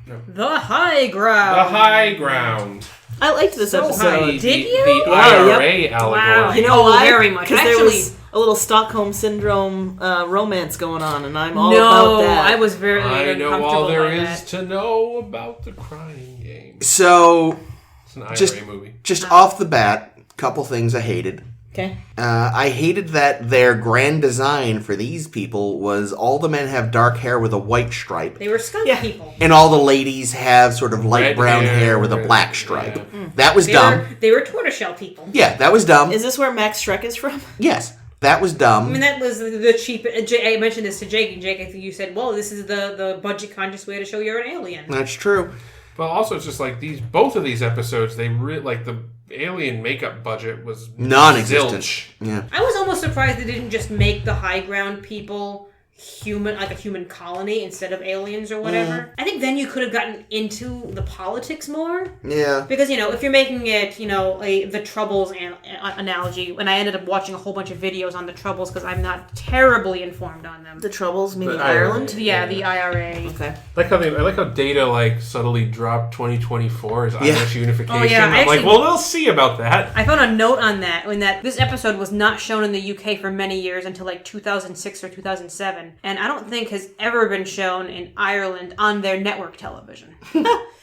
The High Ground. The High Ground. I liked this episode. Did you? The Yeah, IRA allegory. Wow. You know why? Very much. Because there Actually- was a little Stockholm Syndrome romance going on, and I'm all No, about that. I was very I know uncomfortable all there by is that. to know about the crying game. So, It's an IRA Just- movie. just off the bat, couple things I hated. Okay. I hated that their grand design for these people was all the men have dark hair with a white stripe, They were skunk Yeah. people. and all the ladies have sort of light Red brown hair, hair with a red- black stripe. yeah. That was dumb. They were tortoiseshell people. Yeah, that was dumb. Is this where Max Schreck is from? Yes, that was I dumb. mean, that was the cheap. I mentioned this to Jake, and Jake, I think you said, "Well, this is the budget conscious way to show you're an alien." That's true. But also, it's just like both of these episodes, they like the alien makeup budget was Non-existent. zilch. Yeah. I was almost surprised they didn't just make the high ground people human, like a human colony instead of aliens or whatever. I think then you could have gotten into the politics more. Yeah. Because, if you're making it, the Troubles analogy, and I ended up watching a whole bunch of videos on the Troubles because I'm not terribly informed on them. The Troubles, meaning The IRA. Ireland? Yeah, the IRA. Okay. I like how Data subtly dropped 2024 as Irish unification. Oh, yeah, I'm actually- like, well, we'll see about that. I found a note on that when this episode was not shown in the UK for many years until 2006 or 2007, and I don't think has ever been shown in Ireland on their network television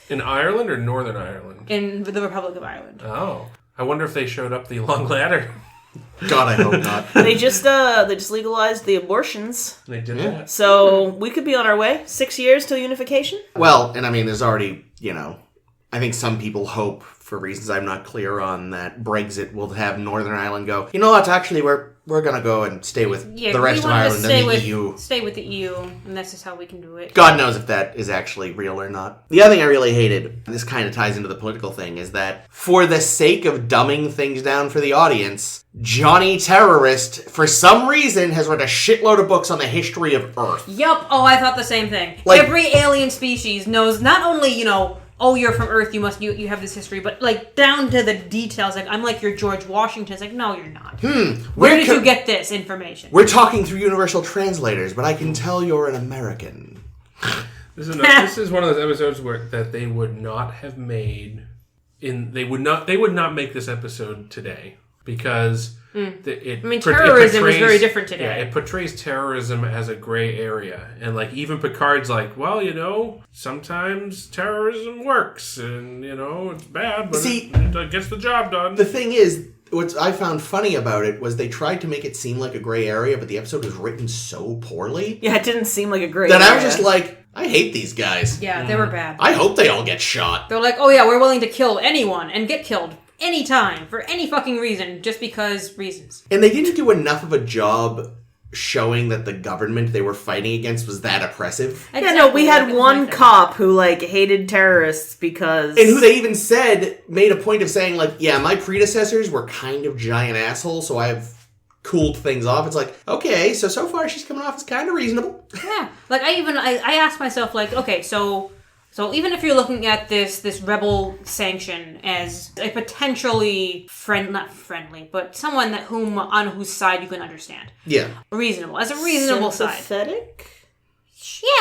In Ireland or Northern Ireland? in the Republic of Ireland. Oh, I wonder if they showed up the long ladder. God, I hope not. They just legalized the abortions, They did that. so we could be on our way. 6 years till unification. Well, and I mean, there's already, I think some people hope, for reasons I'm not clear on, that Brexit will have Northern Ireland go, you know what, actually, we're going to go and stay with the rest of Ireland and the EU. Stay with the EU, and that's just how we can do it. God knows if that is actually real or not. The other thing I really hated, and this kind of ties into the political thing, is that for the sake of dumbing things down for the audience, Johnny Terrorist, for some reason, has read a shitload of books on the history of Earth. Yup. Oh, I thought the same thing. Like- Every alien species knows not only, oh, you're from Earth, you have this history, but down to the details. I'm like your George Washington. It's no, you're not. Where did you get this information? We're talking through universal translators, but I can tell you're an American. This is one of those episodes that they would not have made. They would not make this episode today because terrorism is very different today. Yeah, it portrays terrorism as a gray area, and even Picard's like, well, sometimes terrorism works, and it's bad, but it gets the job done. The thing is, what I found funny about it was they tried to make it seem like a gray area, but the episode was written so poorly Yeah, it didn't seem like a great. that I was area. just like, I hate these guys. Yeah, they were bad. I hope they all get shot. They're like, oh yeah, we're willing to kill anyone and get killed anytime for any fucking reason, just because reasons. And they didn't do enough of a job showing that the government they were fighting against was that oppressive. Yeah, no, we had Exactly, that was one my thing. cop who hated terrorists because And who they even made a point of saying, yeah, my predecessors were kind of giant assholes, so I've cooled things off. It's like, okay, so far she's coming off as kind of reasonable. Yeah, I asked myself, okay, so even if you're looking at this rebel sanction as a potentially not friendly, but someone on whose side you can understand, Yeah. reasonable, as a reasonable side. Sympathetic?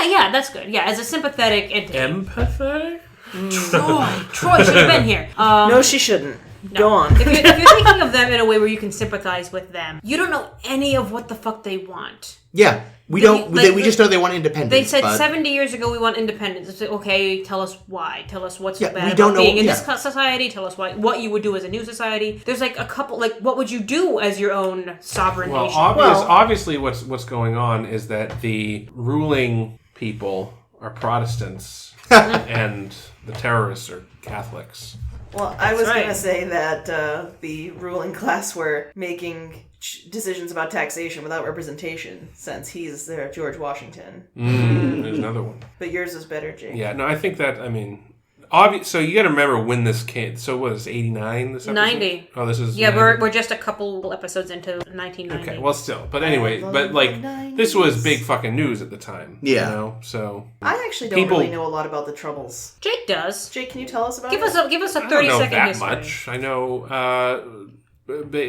Yeah, that's good. Yeah, as a sympathetic entity. Empathetic? Troy should have been here. No, she shouldn't. Go on. If you're thinking of them in a way where you can sympathize with them, you don't know any of what the fuck they want. Yeah. We just know they want independence. They said but 70 years ago we want independence. It's like, okay, tell us why. Tell us what's Yeah, bad we about don't know- being in yeah. this society. Tell us what you would do as a new society. There's a couple, what would you do as your own sovereign Well, nation? obviously, what's going on is that the ruling people are Protestants and the terrorists are Catholics. Well, I was right. going to say that the ruling class were making decisions about taxation without representation, since he's their George Washington. There's another one. But yours is better, Jake. Yeah, no, I think that, so you got to remember when this came. So what is 89? This episode? 90. Oh, this is. Yeah, 90? we're just a couple episodes into 1990. Okay, well, still, but anyway, this was big fucking news at the time. Yeah. So I actually don't really know a lot about the Troubles. Jake does. Jake, can you tell us about Give it? us a I 30 don't know second that history. much. I know.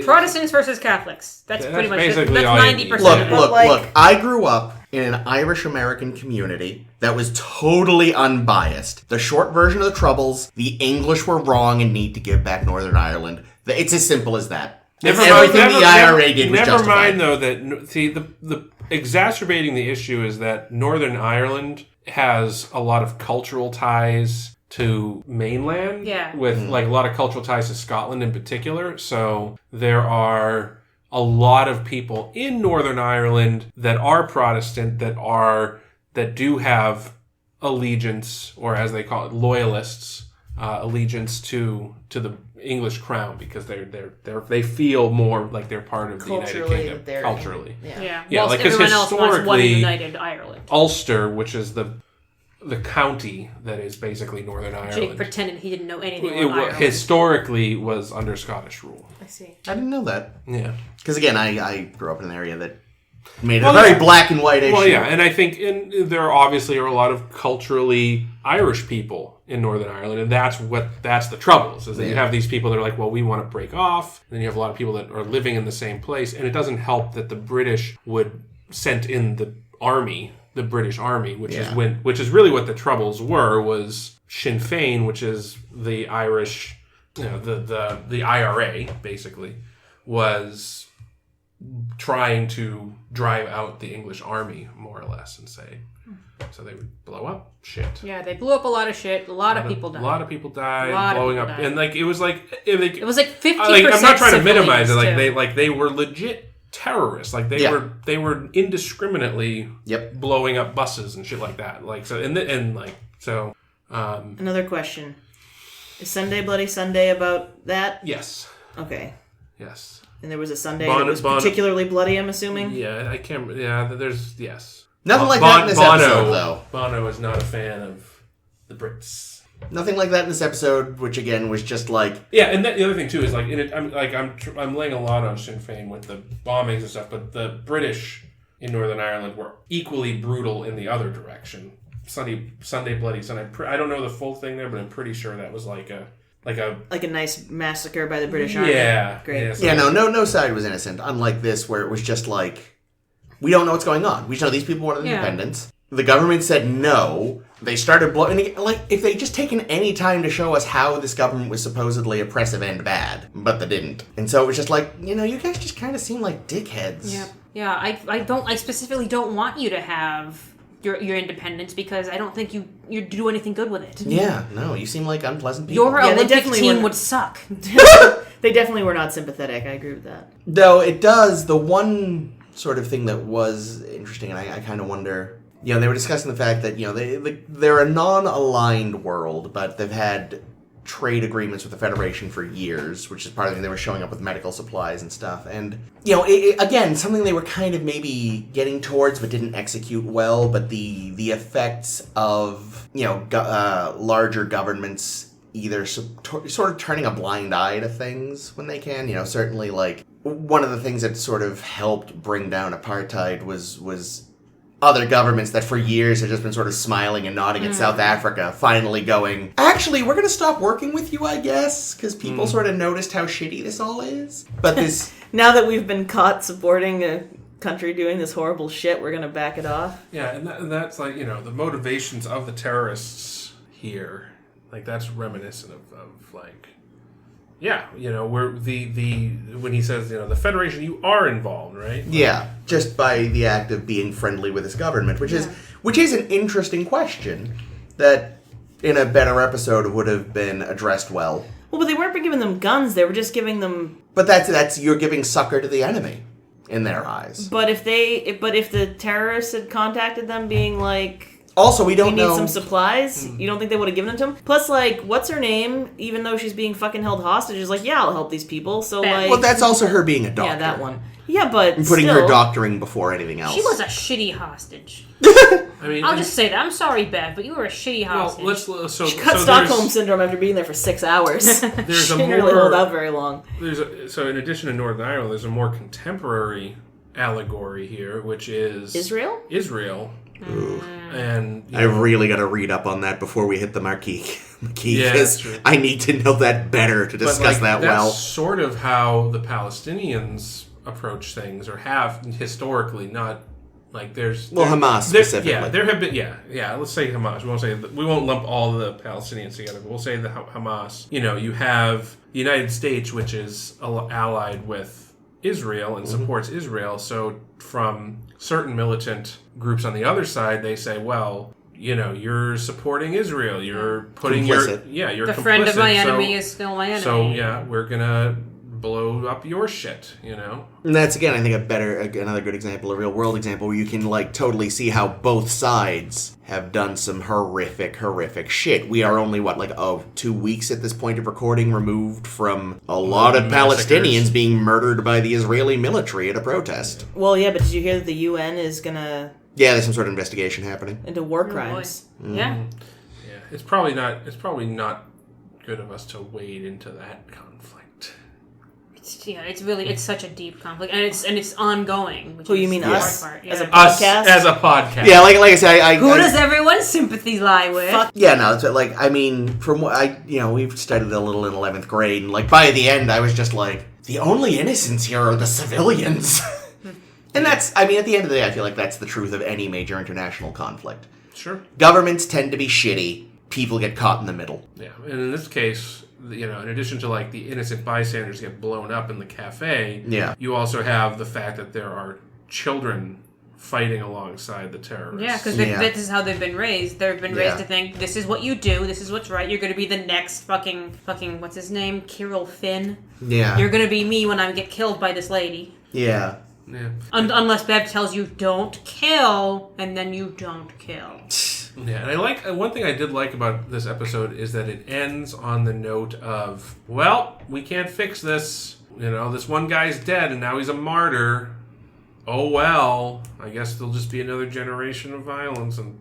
Protestants versus Catholics. That's pretty much basically that's all you 90%. need. Look, But, look. I grew up in an Irish American community that was totally unbiased. The short version of the Troubles, the English were wrong and need to give back Northern Ireland. It's as simple as that. Everything the IRA did was justified. Never mind, though, that, see, the exacerbating the issue is that Northern Ireland has a lot of cultural ties to mainland. Yeah. With, like, a lot of cultural ties to Scotland in particular. So there are a lot of people in Northern Ireland that are Protestant, that do have allegiance, or as they call it, loyalists, allegiance to the English crown, because they feel more like they're part of the United Kingdom culturally. Yeah. Yeah, Whilst like, because everyone else wants one historically, united Ireland. Ulster, which is the county that is basically Northern Ireland, Jake pretended he didn't know anything about Ireland. Historically was under Scottish rule. I see. I didn't know that. Yeah. Because again, I grew up in an area that made it a very black and white issue. Well, yeah, and I think there obviously are a lot of culturally Irish people in Northern Ireland, and that's the Troubles, is that you have these people that are like, well, we want to break off, and then you have a lot of people that are living in the same place, and it doesn't help that the British would send in the British Army, which is really what the Troubles was Sinn Féin, which is the Irish, the IRA, basically, was trying to drive out the English army, more or less, and say, so they would blow up shit. Yeah, they blew up a lot of shit. A lot of people died. A lot of people died, blowing up, and like it was like 50%. I'm not trying to minimize it. Like they were legit terrorists. Like they were indiscriminately blowing up buses and shit like that. Like so, Another question: is Sunday Bloody Sunday about that? Yes. Okay. Yes. And there was a Sunday that was particularly bloody, I'm assuming? Yeah, I can't... Yeah, there's... Yes. Nothing like that in this episode, though. Bono is not a fan of the Brits. Nothing like that in this episode, which again was just like... Yeah, and the other thing, too, is like... I'm laying a lot on Sinn Féin with the bombings and stuff, but the British in Northern Ireland were equally brutal in the other direction. Sunday Bloody Sunday. I don't know the full thing there, but I'm pretty sure that was like a nice massacre by the British Army. Yeah. Great. Yeah, no side was innocent. Unlike this, where it was just like, we don't know what's going on. We just know these people wanted independence. The government said no. They started blowing... Like, if they'd just taken any time to show us how this government was supposedly oppressive and bad, but they didn't. And so it was just like, you guys just kind of seem like dickheads. Yeah. Yeah, I specifically don't want you to have your independence, because I don't think you do anything good with it. Yeah, no, you seem like unpleasant people. Your Olympic team would suck. They definitely were not sympathetic. I agree with that. Though it does, the one sort of thing that was interesting, and I kind of wonder, they were discussing the fact that, they're a non-aligned world, but they've had trade agreements with the Federation for years, which is part of the thing. They were showing up with medical supplies and stuff. And, again, something they were kind of maybe getting towards but didn't execute well, but the effects of, larger governments either sort of turning a blind eye to things when they can. Certainly, like, one of the things that sort of helped bring down apartheid was other governments that for years had just been sort of smiling and nodding at South Africa finally going, actually, we're going to stop working with you, I guess, because people sort of noticed how shitty this all is. But this... Now that we've been caught supporting a country doing this horrible shit, we're going to back it off. Yeah, and that's like, the motivations of the terrorists here, like, that's reminiscent of like... Yeah, we're when he says, the Federation, you are involved, right? Yeah, just by the act of being friendly with his government, which is an interesting question that in a better episode would have been addressed well. Well, but they weren't giving them guns; they were just giving them. But that's you're giving succor to the enemy, in their eyes. But if the terrorists had contacted them, being like. Also, we don't know... We need some supplies. You don't think they would have given them to him? Plus, like, what's her name? Even though she's being fucking held hostage, is like, yeah, I'll help these people. So, like... Well, that's also her being a doctor. Yeah, that one. Yeah, but and putting her doctoring before anything else. She was a shitty hostage. I'll just say that. I'm sorry, Bev, but you were a shitty hostage. She got Stockholm Syndrome after being there for 6 hours. She didn't really hold out very long. So in addition to Northern Ireland, there's a more contemporary allegory here, which is... Israel? Ooh. And I really got to read up on that before we hit the marquee. Yeah, that's true. I need to know that better to discuss that well. That's sort of how the Palestinians approach things, or have historically, not Like there's Hamas specifically. Yeah, there have been let's say Hamas. We won't lump all the Palestinians together, but we'll say the Hamas. You have the United States, which is allied with Israel and supports Israel. So from certain militant groups on the other side, they say, well, you're supporting Israel. You're putting complicit. You're the complicit. friend of my enemy is still my enemy. So yeah, we're gonna blow up your shit. And that's, again, I think another good example, a real world example, where you can totally see how both sides have done some horrific shit. We are only 2 weeks at this point of recording removed from a lot of Palestinians being murdered by the Israeli military at a protest. Well, yeah, but did you hear that the UN is gonna... Yeah, there's some sort of investigation happening into war crimes. Yeah. Yeah, it's probably not good of us to wade into that conflict. It's such a deep conflict, and it's ongoing. Which Who you mean the us? hard part. As a Us podcast? as a podcast. Yeah, like I said, Who does everyone's sympathy lie with? Yeah, no, it's from what we've studied a little in 11th grade, and by the end I was just the only innocents here are the civilians. And that's, at the end of the day, I feel like that's the truth of any major international conflict. Sure. Governments tend to be shitty, people get caught in the middle. Yeah, and in this case, in addition to the innocent bystanders get blown up in the cafe, you also have the fact that there are children fighting alongside the terrorists. Yeah, because this is how they've been raised. They've been raised to think, this is what you do, this is what's right, you're going to be the next fucking, what's his name? Kirill Finn? Yeah. You're going to be me when I get killed by this lady. Yeah. Yeah. Unless Bev tells you, don't kill, and then you don't kill. Yeah, and one thing I did like about this episode is that it ends on the note of, well, we can't fix this. This one guy's dead and now he's a martyr. Oh well, I guess there'll just be another generation of violence and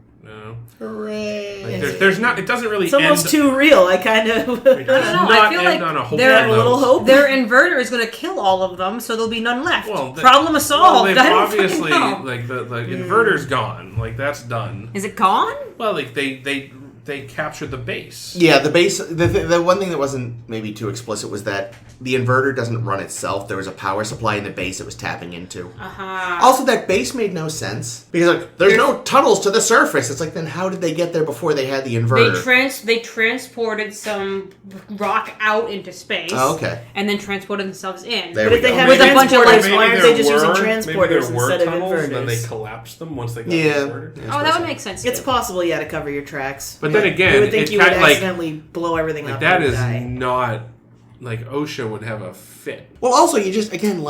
Hooray. There's not. It doesn't really. It's almost end, too real. I kind of. I don't know. I feel like on a have a little hope. Their inverter is going to kill all of them, so there'll be none left. Well, Problem solved. They've I don't obviously fucking know. the inverter's gone. That's done. Is it gone? Well, they captured the base. Yeah, the base. The one thing that wasn't maybe too explicit was that the inverter doesn't run itself. There was a power supply in the base it was tapping into. Also, that base made no sense because there's no tunnels to the surface. It's then how did they get there before they had the inverter? They transported some rock out into space. Oh, okay. And then transported themselves in. But if they have With a bunch of transporters, why aren't they just using transporters instead of tunnels, inverters? And then they collapsed them once they got the inverter. Yeah, that would make sense. It's possible, to cover your tracks. But then again, you would think you would kind accidentally blow everything up. That and is die. not OSHA would have a fit. Well, also, you just again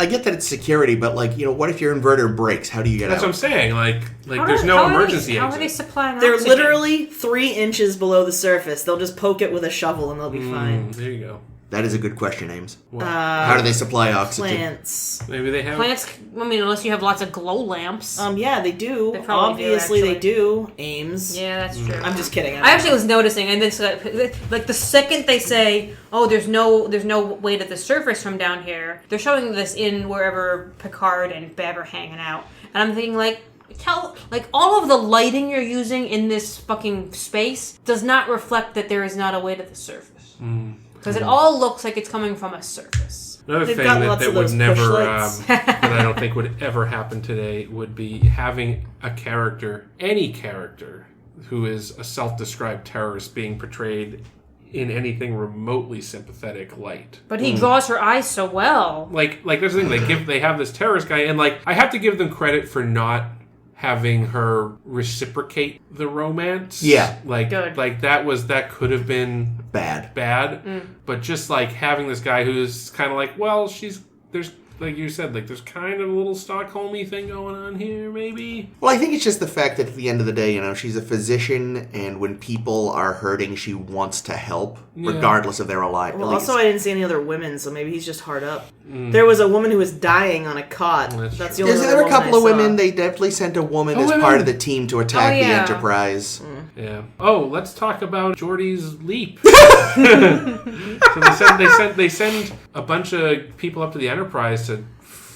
I get that it's security, but what if your inverter breaks? How do you get That's out? what I'm saying. There's no emergency How exit. are they supplying They're oxygen? literally 3 inches below the surface. They'll just poke it with a shovel and they'll be fine. There you go. That is a good question, Ames. What? How do they supply oxygen? Plants. Maybe they have. Plants, unless you have lots of glow lamps. Yeah, they do. They probably do, Obviously, they actually. do. Ames. Yeah, that's true. I'm just kidding. I actually was noticing, and then the second they say, "Oh, there's no way to the surface from down here," they're showing this in wherever Picard and Bev are hanging out, and I'm thinking all of the lighting you're using in this fucking space does not reflect that there is not a way to the surface, because it all looks like it's coming from a surface. Another They've thing got that lots of would those never, push lights. that I don't think would ever happen today, would be having any character, who is a self-described terrorist being portrayed in anything remotely sympathetic light. But he draws her eyes so well. That's the thing. They have this terrorist guy, and I have to give them credit for not having her reciprocate the romance. Yeah. Good. That could have been bad. But just having this guy who's kind of there's like you said, there's kind of a little Stockholm-y thing going on here, maybe. Well, I think it's just the fact that at the end of the day, she's a physician, and when people are hurting, she wants to help, regardless of their alive. Well, also, I didn't see any other women, so maybe he's just hard up. There was a woman who was dying on a cot. That's the only There were a couple of women. women. They definitely sent a woman as part of the team to attack the Enterprise. Yeah. Oh, let's talk about Geordi's leap. So they send a bunch of people up to the Enterprise to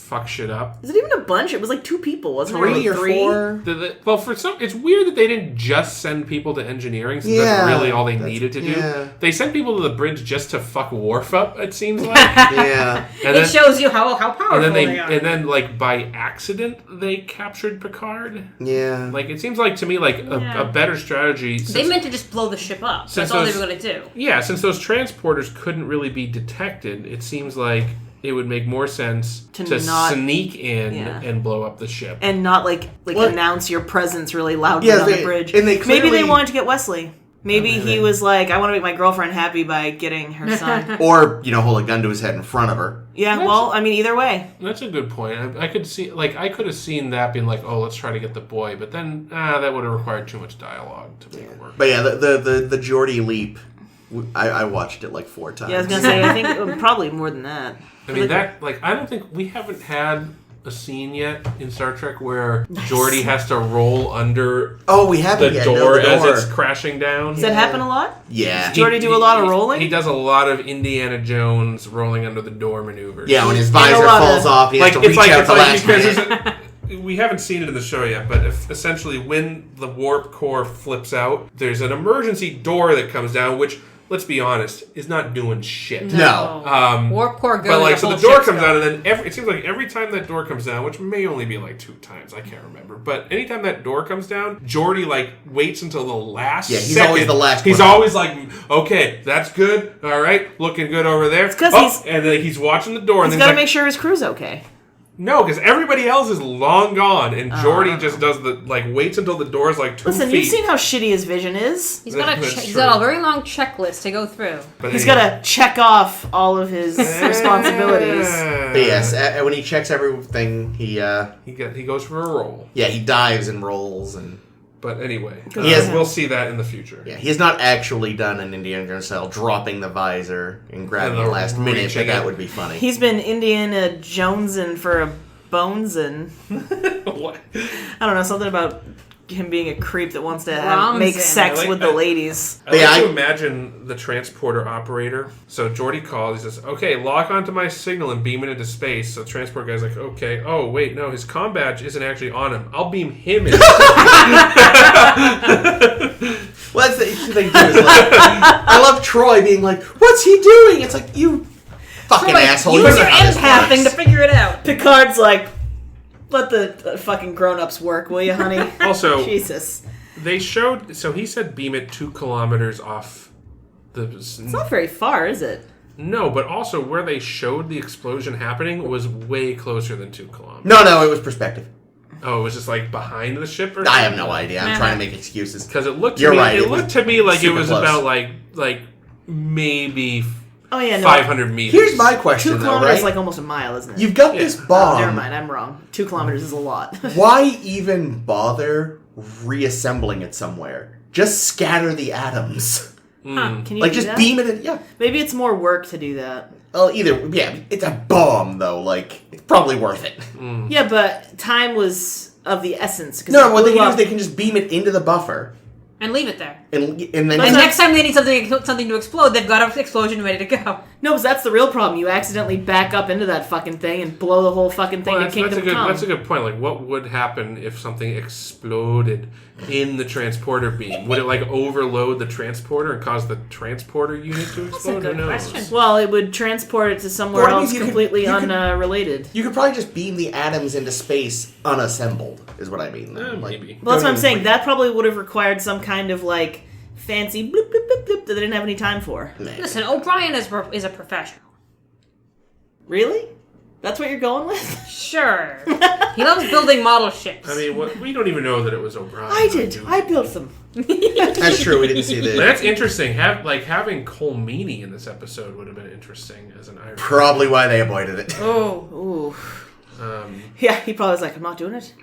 fuck shit up. Is it even a bunch? It was like 2 people, wasn't it? 3 or 4. Well, for some, it's weird that they didn't just send people to engineering, since that's really all they needed to do. Yeah. They sent people to the bridge just to fuck Worf up, it seems like. Yeah. And it shows you how powerful they are. And then, like, by accident, they captured Picard. Yeah. Like, it seems like, to me, like, a better strategy... They meant to just blow the ship up. That's all they were going to do. Yeah, since those transporters couldn't really be detected, it seems like it would make more sense to sneak in and blow up the ship. And not, like announce your presence really loudly on the bridge. And Maybe they wanted to get Wesley. Maybe he was like, I want to make my girlfriend happy by getting her son. Or, hold a gun to his head in front of her. Yeah, well, I mean, either way. That's a good point. I could see, like, I could have seen that being like, oh, let's try to get the boy, but then that would have required too much dialogue to make it work. But yeah, the Geordi leap, I watched it like 4 times. Yeah, I was going to say, I think probably more than that. I mean, I don't think, we haven't had a scene yet in Star Trek where Geordi has to roll under we haven't the door as it's crashing down. Does that happen a lot? Yeah. Does Geordi do a lot of rolling? He does a lot of Indiana Jones rolling under the door maneuvers. Yeah, when his visor falls off, he has to reach out the last minute. We haven't seen it in the show yet, but essentially when the warp core flips out, there's an emergency door that comes down, which, let's be honest, is not doing shit. No. Warp core goes. But like, so the door comes down, and then it seems like every time that door comes down, which may only be like 2 times, I can't remember. But anytime that door comes down, Geordi like waits until the last. Yeah, he's second. always the last. He's always like, okay, that's good. All right, looking good over there. It's because and then he's watching the door, and he's then got to make sure his crew's okay. No, because everybody else is long gone, and Geordi just does waits until the door's like 2 feet. Listen, you've seen how shitty his vision is. He's got a very long checklist to go through. But he's got to check off all of his responsibilities. But yes, when he checks everything, he goes for a roll. Yeah, he dives and rolls and. But anyway, we'll see that in the future. Yeah, he has not actually done an Indiana Jones style dropping the visor and grabbing the last minute, but that would be funny. He's been Indiana Jonesing for a bones and what? I don't know, something about him being a creep that wants to make sex with the ladies. I like to imagine the transporter operator. So Geordi calls. He says, "Okay, lock onto my signal and beam it into space." So the transport guy's like, "Okay." Oh wait, no, his comm badge isn't actually on him. I'll beam him in. Well, that's the thing too. Is like, I love Troy being like, "What's he doing?" It's like, you fucking asshole. Use your empath thing to figure it out. Picard's like, let the fucking grown-ups work, will you, honey? Also, Jesus. They showed... So he said beam it 2 kilometers off the... It's not very far, is it? No, but also where they showed the explosion happening was way closer than 2 kilometers. No, it was perspective. Oh, it was just like behind the ship or something? I have no idea. I'm trying to make excuses. Because it looked to me... It looked to me like it was close. About like maybe... 500 meters. Here's my question, 2 kilometers is like almost a mile, isn't it? You've got this bomb. Never mind, I'm wrong. 2 kilometers is a lot. Why even bother reassembling it somewhere? Just scatter the atoms. Can you like, do just that? beam it in. Yeah. Maybe it's more work to do that. Well, it's a bomb, though. Like, it's probably worth it. Yeah, but time was of the essence. No, what they can do is they can just beam it into the buffer. And leave it there. And then next time they need something to explode, they've got an explosion ready to go. No, because that's the real problem. You accidentally back up into that fucking thing and blow the whole fucking thing to Kingdom Come. That's a good point. Like, what would happen if something exploded in the transporter beam? Would it, like, overload the transporter and cause the transporter unit to explode? That's a good question. Well, it would transport it to somewhere else completely unrelated. You could probably just beam the atoms into space unassembled, is what I mean. Maybe. Well, that's what I'm saying. That probably would have required some kind of, like, fancy bloop, bloop, bloop, bloop that they didn't have any time for. Listen, O'Brien is a professional. Really? That's what you're going with? Sure. He loves building model ships. I mean, we don't even know that it was O'Brien. I did. I built them. That's true. We didn't see that. That's interesting. Having Cole Meany in this episode would have been interesting as an Irish. Probably why they avoided it. Oh. Yeah, he probably was like, I'm not doing it.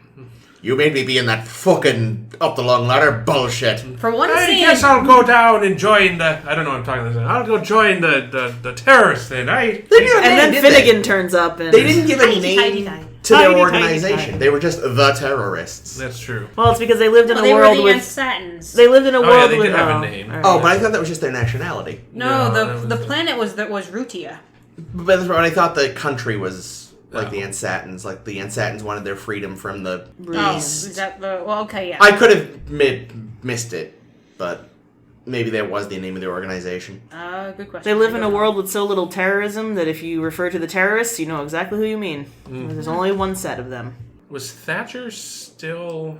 You made me be in that fucking up the long ladder bullshit. For one scene... I guess I'll go down and join the... I don't know what I'm talking about. I'll go join the terrorists then. And then Finnegan turns up and... They didn't give a name to their organization. They were just the terrorists. That's true. Well, it's because they lived in a world with... They were the Satins. They lived in a world they with... did have a name. Oh, but I thought that was just their nationality. No, the planet was Rutia. But I thought the country was... Like the Ansatans. Like the Ansatans wanted their freedom from the Oh, East. is that the... Well, okay, yeah. I could have missed it, but maybe that was the name of the organization. Good question. They live in a world with so little terrorism that if you refer to the terrorists, you know exactly who you mean. There's only one set of them. Was Thatcher still...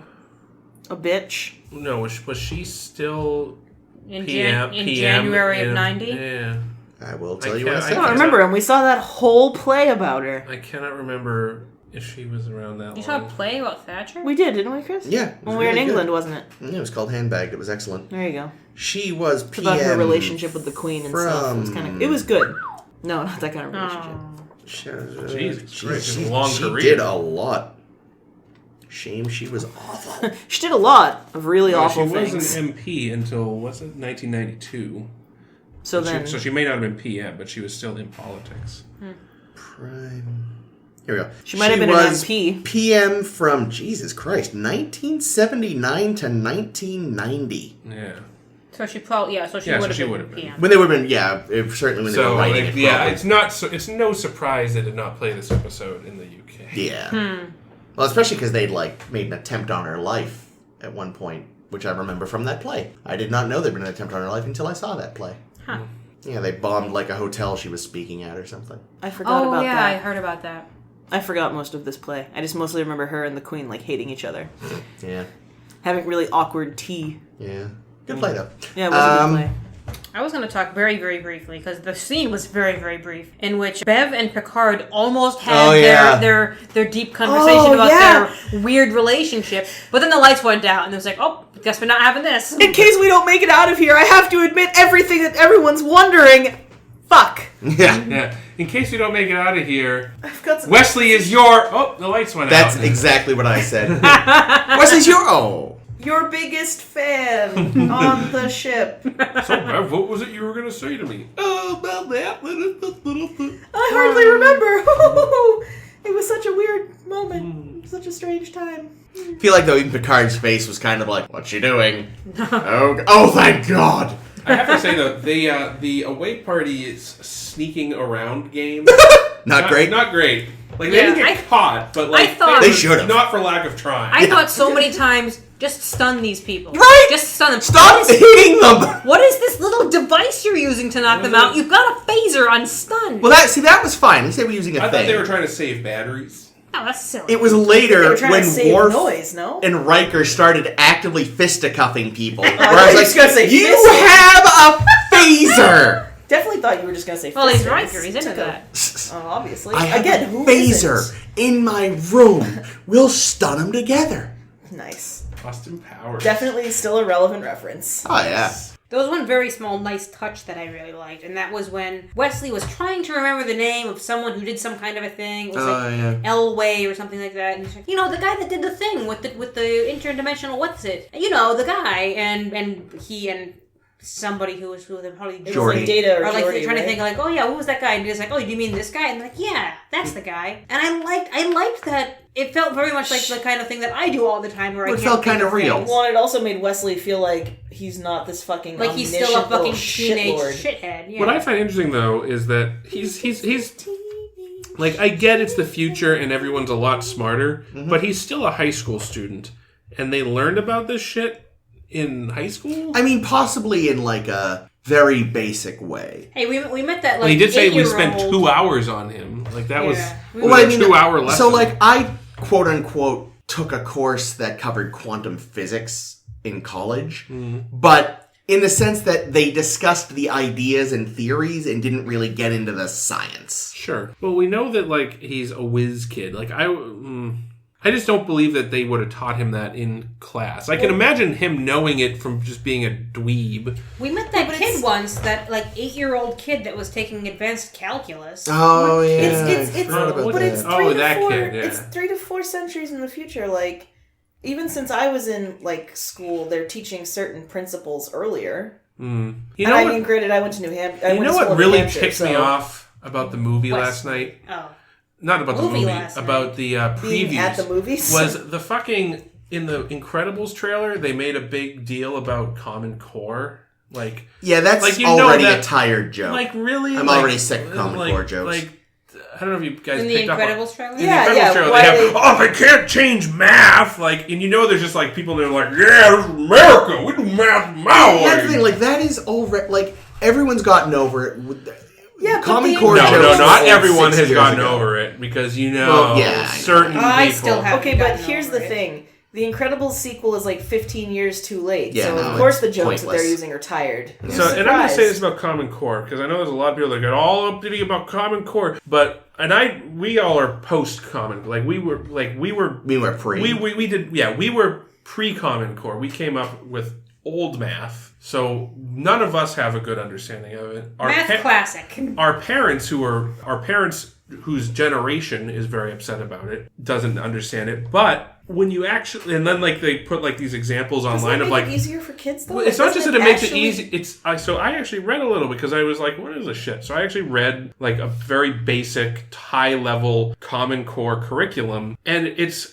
A bitch. No, was she still... In PM, January of 90? Yeah. I will tell I you what I can't- said. I don't remember him. We saw that whole play about her. I cannot remember if she was around that long. You saw a play about Thatcher? We did, didn't we, Chris? Yeah. it was When we were in really England, good. wasn't it? Yeah, it was called Handbagged. It was excellent. There you go. She was It's PM about her relationship with the Queen and stuff. It was kind of. It was good. No, not that kind of relationship. Jesus Christ, she, a long she career. did a lot. Shame she was awful. She did a lot of really No, awful she things. was an MP until, 1992. So then, So she may not have been PM, but she was still in politics. Prime. Here we go. She might have been an was MP. PM from, Jesus Christ, 1979 to 1990. Yeah. So she probably... Yeah, so she Yeah, so would have she been would've been. PM. When they would have been, yeah, certainly when they So, were writing like, it. yeah, probably. it's not. So, it's no surprise they did not play this episode in the UK. Yeah. Well, especially because they'd, like, made an attempt on her life at one point, which I remember from that play. I did not know there'd been an attempt on her life until I saw that play. Huh. Yeah, they bombed, like, a hotel she was speaking at or something. I forgot Oh, about yeah, I that. heard about that. I forgot most of this play. I just mostly remember her and the Queen like hating each other, Yeah. having really awkward tea. Yeah. Good play, though. Yeah, it was a good play. I was going to talk very, very briefly, because the scene was very, very brief, in which Bev and Picard almost had Oh, yeah. their deep conversation Oh, about yeah. their weird relationship, but then the lights went out, and it was like, oh, guess we're not having this. In case we don't make it out of here, I have to admit everything that everyone's wondering. Fuck. Yeah. Yeah. In case we don't make it out of here, I've got some. Wesley is your. Oh, the lights went That's out. exactly what I said. Wesley's your... Oh. Your biggest fan on the ship. So, Bev, what was it you were going to say to me? Oh, about that. I hardly remember. It was such a weird moment. Such a strange time. I feel like, though, even Picard's face was kind of like, what's she doing? Oh, thank God. I have to say, though, the away party is sneaking around game. Not great. Not great. Like, they Yeah, didn't get caught, but, like, I thought- They should've. Not for lack of trying. I thought so many times, just stun these people. Right? Just stun them. Stop hitting them! What is this little device you're using to knock them out? You've got a phaser on stun. Well, that was fine. They said we're using a I thing. thought they were trying to save batteries. Oh, that's silly. It was They later were trying when to save Worf noise, no? and Riker started actively fisticuffing people. Where thought I you were was just gonna say like, you fist." have a phaser! Definitely thought you were just gonna say. Well, he's fisters. Riker. He's into Took a- that. Oh, obviously. I have Again, a who phaser isn't? in my room. We'll stun them together. Nice. Austin Powers. Definitely still a relevant reference. Oh, yeah. There was one very small, nice touch that I really liked, and that was when Wesley was trying to remember the name of someone who did some kind of a thing. It was yeah. Elway or something like that. And he's like, the guy that did the thing with the interdimensional what's it? The guy, and he and somebody who was probably It was Jordy. like Data or like Jordy, trying to right? think like, oh yeah, who was that guy? And he's like, oh, do you mean this guy? And they're like, yeah, that's the guy. And I liked that. It felt very much like the kind of thing that I do all the time, where Well, I it can't felt think kinda of real. things. Well, and it also made Wesley feel like he's not this fucking Like he's still a omniscient little fucking teenage shitlord. shithead. Yeah. What I find interesting, though, is that he's like, I get it's the future and everyone's a lot smarter, but he's still a high school student, and they learned about this shit in high school. I mean, possibly in like a very basic way. Hey, we met that like Well, he did say we 8-year-old. spent 2 hours on him. Like that was Yeah. it was a 2-hour lesson. So, like, I quote unquote took a course that covered quantum physics in college, but in the sense that they discussed the ideas and theories and didn't really get into the science. Sure. Well, we know that like he's a whiz kid. Like I just don't believe that they would have taught him that in class. I can imagine him knowing it from just being a dweeb. We met that kid once, that like 8-year-old kid that was taking advanced calculus. Oh, yeah. It's I forgot about but it's that. Oh, 3 to that 4. kid, yeah. It's 3 to 4 centuries in the future. Like, even since I was in like school, they're teaching certain principles earlier. You And know I what? mean, granted, I went to New Hampshire. You know what really ticked me off about the movie What? last night? Oh. Not about the Movie movie, last about the Being previews. at the movies Was the fucking in the Incredibles trailer? They made a big deal about Common Core. Like, Yeah, that's Like, you know already that- a tired joke. like really? I'm Like- already sick of Common like- Core jokes. Like, I don't know if you guys In the picked up on Incredibles trailer? Yeah. Incredibles trailer, why they have, they can't change math. Like, and there's just like people that are like, yeah, this is America. We do math my way. That's the thing. Like that is already like everyone's gotten over it. Yeah, Common but Core. No, jokes not like everyone 6 has years gotten ago. over it because Well, yeah, certain people. I still have. Okay, but gotten here's over the it. thing. The Incredibles sequel is like 15 years too late. Yeah, so, no, of course, it's the jokes that pointless. they're using are tired. So, and I'm going to say this about Common Core because I know there's a lot of people that get all uppity about Common Core, but we all are post Common. Like we were pre. We were pre Common Core. We came up with old math, so none of us have a good understanding of it. Math classic. Our parents whose generation is very upset about it doesn't understand it, but when you actually, and then like they put like these examples online of like it easier for kids though. well, it's not just that it makes it actually easy. So I actually read a little because I was like, what is this shit? So I actually read like a very basic, high level Common Core curriculum, and it's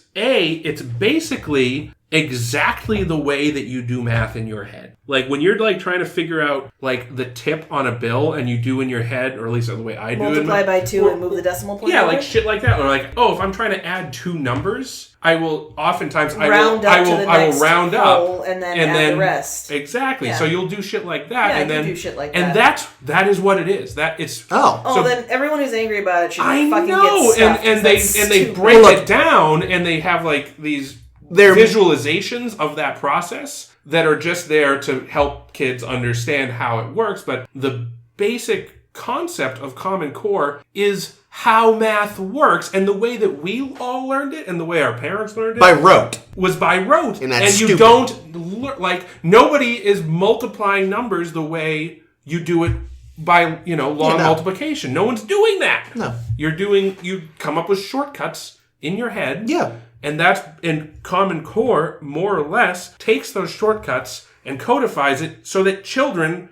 basically exactly the way that you do math in your head. Like when you're like trying to figure out like the tip on a bill and you do in your head, or at least the way I do it. multiply by 2 and move the decimal point. Yeah, over. like shit like that. Or like, if I'm trying to add 2 numbers, I will oftentimes round up to the I will next round whole up and then add the rest. Exactly. Yeah. So you'll do shit like that, Yeah, and you then do shit like and that. that is what it is. That it's Oh, so, then everyone who's angry about it should I fucking know, get stuffed. and 'cause they that's they too- break Well, look- it down, and they have like these They're- visualizations of that process that are just there to help kids understand how it works. But the basic concept of Common Core is how math works, and the way that we all learned it and the way our parents learned it by rote. was by rote. And that's you stupid. don't like nobody is multiplying numbers the way you do it by long Yeah, no. multiplication. No one's doing that. No. You come up with shortcuts in your head. Yeah. And that's in Common Core, more or less, takes those shortcuts and codifies it so that children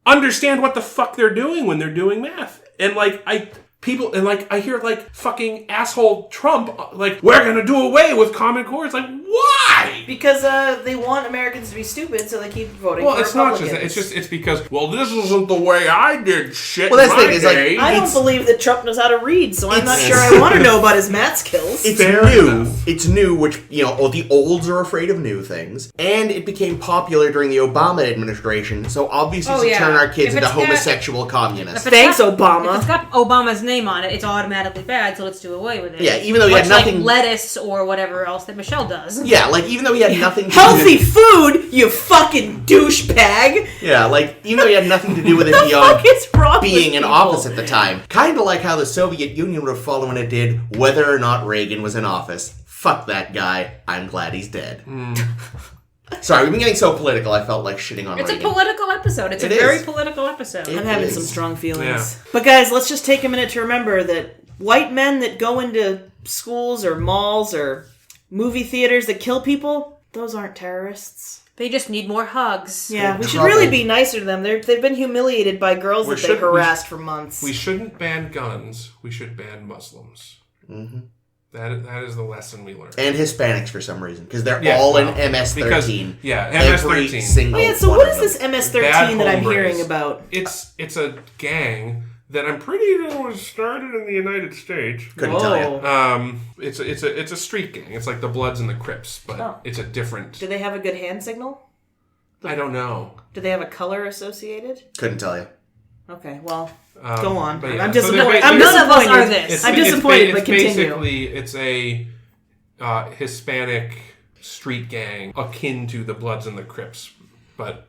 understand what the fuck they're doing when they're doing math. And I hear like fucking asshole Trump, like, we're gonna do away with Common Core. It's like, why? Because they want Americans to be stupid, so they keep voting Well, for it's not Republicans. just that. It's because, this isn't the way I did shit Well, that's in the my thing, is, like, day. I don't believe that Trump knows how to read, so I'm not It's- sure I want to know about his math skills. It's Fair new. enough. It's new, which, the olds are afraid of new things. And it became popular during the Obama administration, so obviously Oh, to yeah. turn our kids If into it's got- homosexual communists. If it's Thanks, got- Obama. If it's got Obama's name on it, it's automatically bad, so let's do away with it. Yeah, even though he had Much nothing- like lettuce or whatever else that Michelle does. Yeah, like, even though he had nothing to Healthy do... food, you fucking douchebag! Yeah, like, even though he had nothing to do with it What the beyond fuck is wrong being with in people? office at the time. Kind of like how the Soviet Union would have fallen when it did, whether or not Reagan was in office. Fuck that guy. I'm glad he's dead. Sorry, we've been getting so political, I felt like shitting on It's a Reagan. political episode. It's It a very is. political episode. It I'm having is. some strong feelings. Yeah. But guys, let's just take a minute to remember that white men that go into schools or malls or movie theaters that kill people, those aren't terrorists. They just need more hugs. Yeah, we should trouble. really be nicer to them. They've been humiliated by girls that they should- harassed for months. We shouldn't ban guns. We should ban Muslims. Mm-hmm. That is the lesson we learned. And Hispanics for some reason, because they're Yeah, all in well, MS-13. because- yeah, Every MS-13. single Oh yeah, so one what of is this them. MS-13 Bad that I'm hombres. hearing about? It's a gang that I'm pretty sure was started in the United States. Couldn't tell you. It's a street gang. It's like the Bloods and the Crips, but Oh. it's a different. Do they have a good hand signal? I don't know. Do they have a color associated? Couldn't tell you. Okay, well, go on. but yeah, I'm so disappointed. they're I'm ba- None of us are disappointed. this. I'm disappointed, but continue. Basically, it's a Hispanic street gang akin to the Bloods and the Crips, but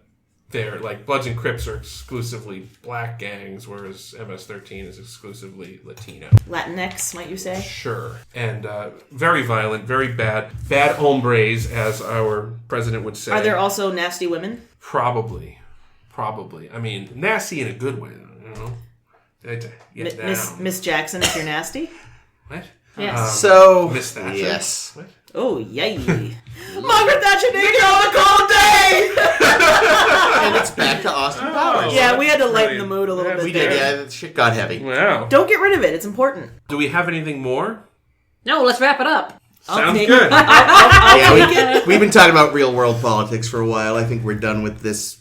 they're like Bloods and Crips are exclusively black gangs, whereas MS-13 is exclusively Latino. Latinx, might you say? Sure. And very violent, very bad hombres, as our president would say. Are there also nasty women? Probably. I mean, nasty in a good way, you know? Get down. Miss Jackson, if you're nasty? What? Yes. So, Miss Thatcher? yes. What? Oh, yay. Margaret Thatcher didn't get on the call day! And it's back to Austin Powers. Yeah, we had to lighten Brilliant. the mood a little Yeah, bit We did, there. yeah. Shit got heavy. Wow. Don't get rid of it. It's important. Do we have anything more? No, let's wrap it up. Sounds take- good. Yeah, we've been talking about real world politics for a while. I think we're done with this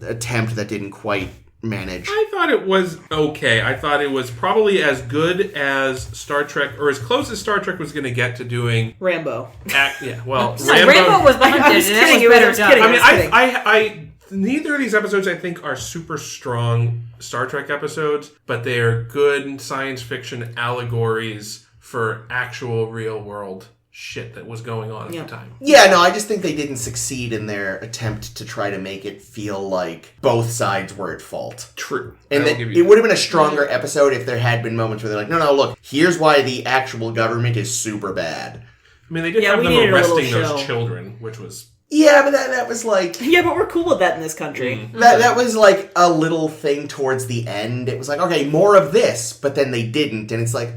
attempt that didn't quite manage. I thought it was okay. I thought it was probably as good as Star Trek, or as close as Star Trek was going to get to doing Rambo. Rambo was the hunted, I was and that kidding, was better I was done. kidding. I mean, I neither of these episodes I think are super strong Star Trek episodes, but they are good science fiction allegories for actual real world shit that was going on at the time. Yeah, no, I just think they didn't succeed in their attempt to try to make it feel like both sides were at fault. True. And it would have been a stronger episode if there had been moments where they're like, no, look, here's why the actual government is super bad. I mean, they did have them arresting those children, which was... Yeah, but that was like... Yeah, but we're cool with that in this country. That was like a little thing towards the end. It was like, okay, more of this, but then they didn't, and it's like,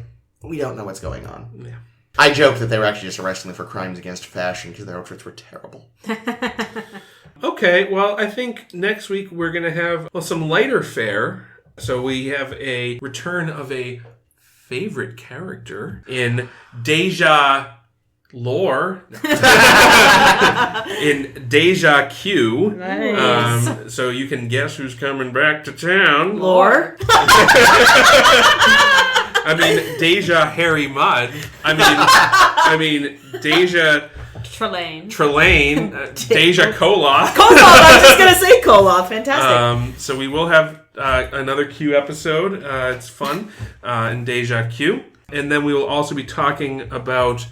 we don't know what's going on. Yeah. I joked that they were actually just arresting them for crimes against fashion because their outfits were terrible. Okay, well, I think next week we're going to have some lighter fare. So we have a return of a favorite character in Deja lore. In Deja Q. Nice. So you can guess who's coming back to town. Lore? I mean, Deja Harry Mudd. I mean, Deja Trelane. Deja Koloff. Koloff! I was just going to say Koloff. Fantastic. So we will have another Q episode. It's fun in Deja Q. And then we will also be talking about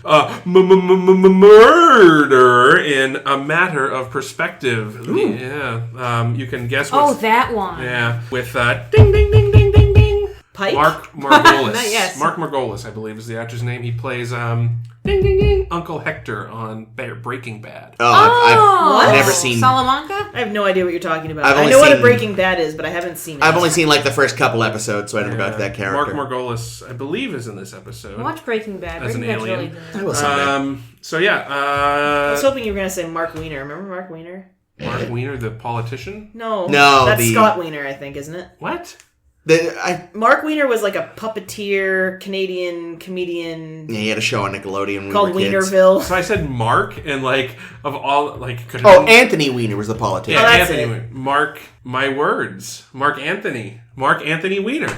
murder in A Matter of Perspective. Ooh. Yeah. You can guess what's... Oh, that one. Yeah. With ding, ding, ding, ding, ding, ding. Pike? Mark Margolis. Yes. Mark Margolis, I believe, is the actor's name. He plays ding, ding, ding, Uncle Hector on Breaking Bad. I've never seen... Salamanca? I have no idea what you're talking about. I've I only know what a seen- Breaking Bad is, but I haven't seen it. I've only seen like the first couple episodes, so I never got to that character. Mark Margolis, I believe, is in this episode. Watch Breaking Bad. As an Breaking Bad's really alien. good. I will someday. So yeah, I was hoping you were going to say Mark Weiner. Remember Mark Weiner? Mark Weiner, the politician. No, No, that's the- Scott Weiner, I think, isn't it? What? Mark Weiner was like a puppeteer Canadian comedian Yeah, he had a show on Nickelodeon when called we were kids. Weinerville. So I said Mark, and like of all like. Could Anthony Weiner was the politician. Yeah, Oh, that's Anthony. it. Mark, my words. Mark Anthony Weiner.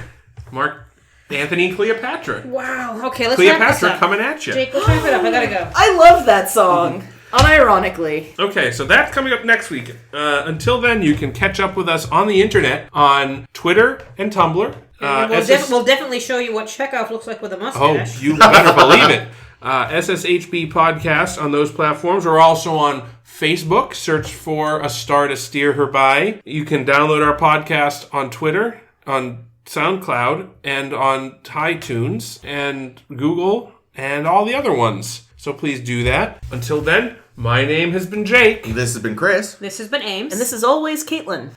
Mark Anthony and Cleopatra. Wow. Okay, let's wrap this Cleopatra up. coming at you. Jake, let's wrap it up. I gotta go. I love that song. Unironically. Okay, so that's coming up next week. Until then, you can catch up with us on the internet on Twitter and Tumblr. We'll definitely show you what Chekhov looks like with a Oh, mustache. you better believe it. SSHB podcast on those platforms. We're also on Facebook. Search for A Star to Steer Her By. You can download our podcast on Twitter, on SoundCloud, and on iTunes, and Google, and all the other ones. So please do that. Until then, my name has been Jake. This has been Chris. This has been Ames. And this is always Caitlin.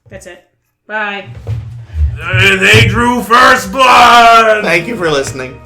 That's it. Bye. They drew first blood! Thank you for listening.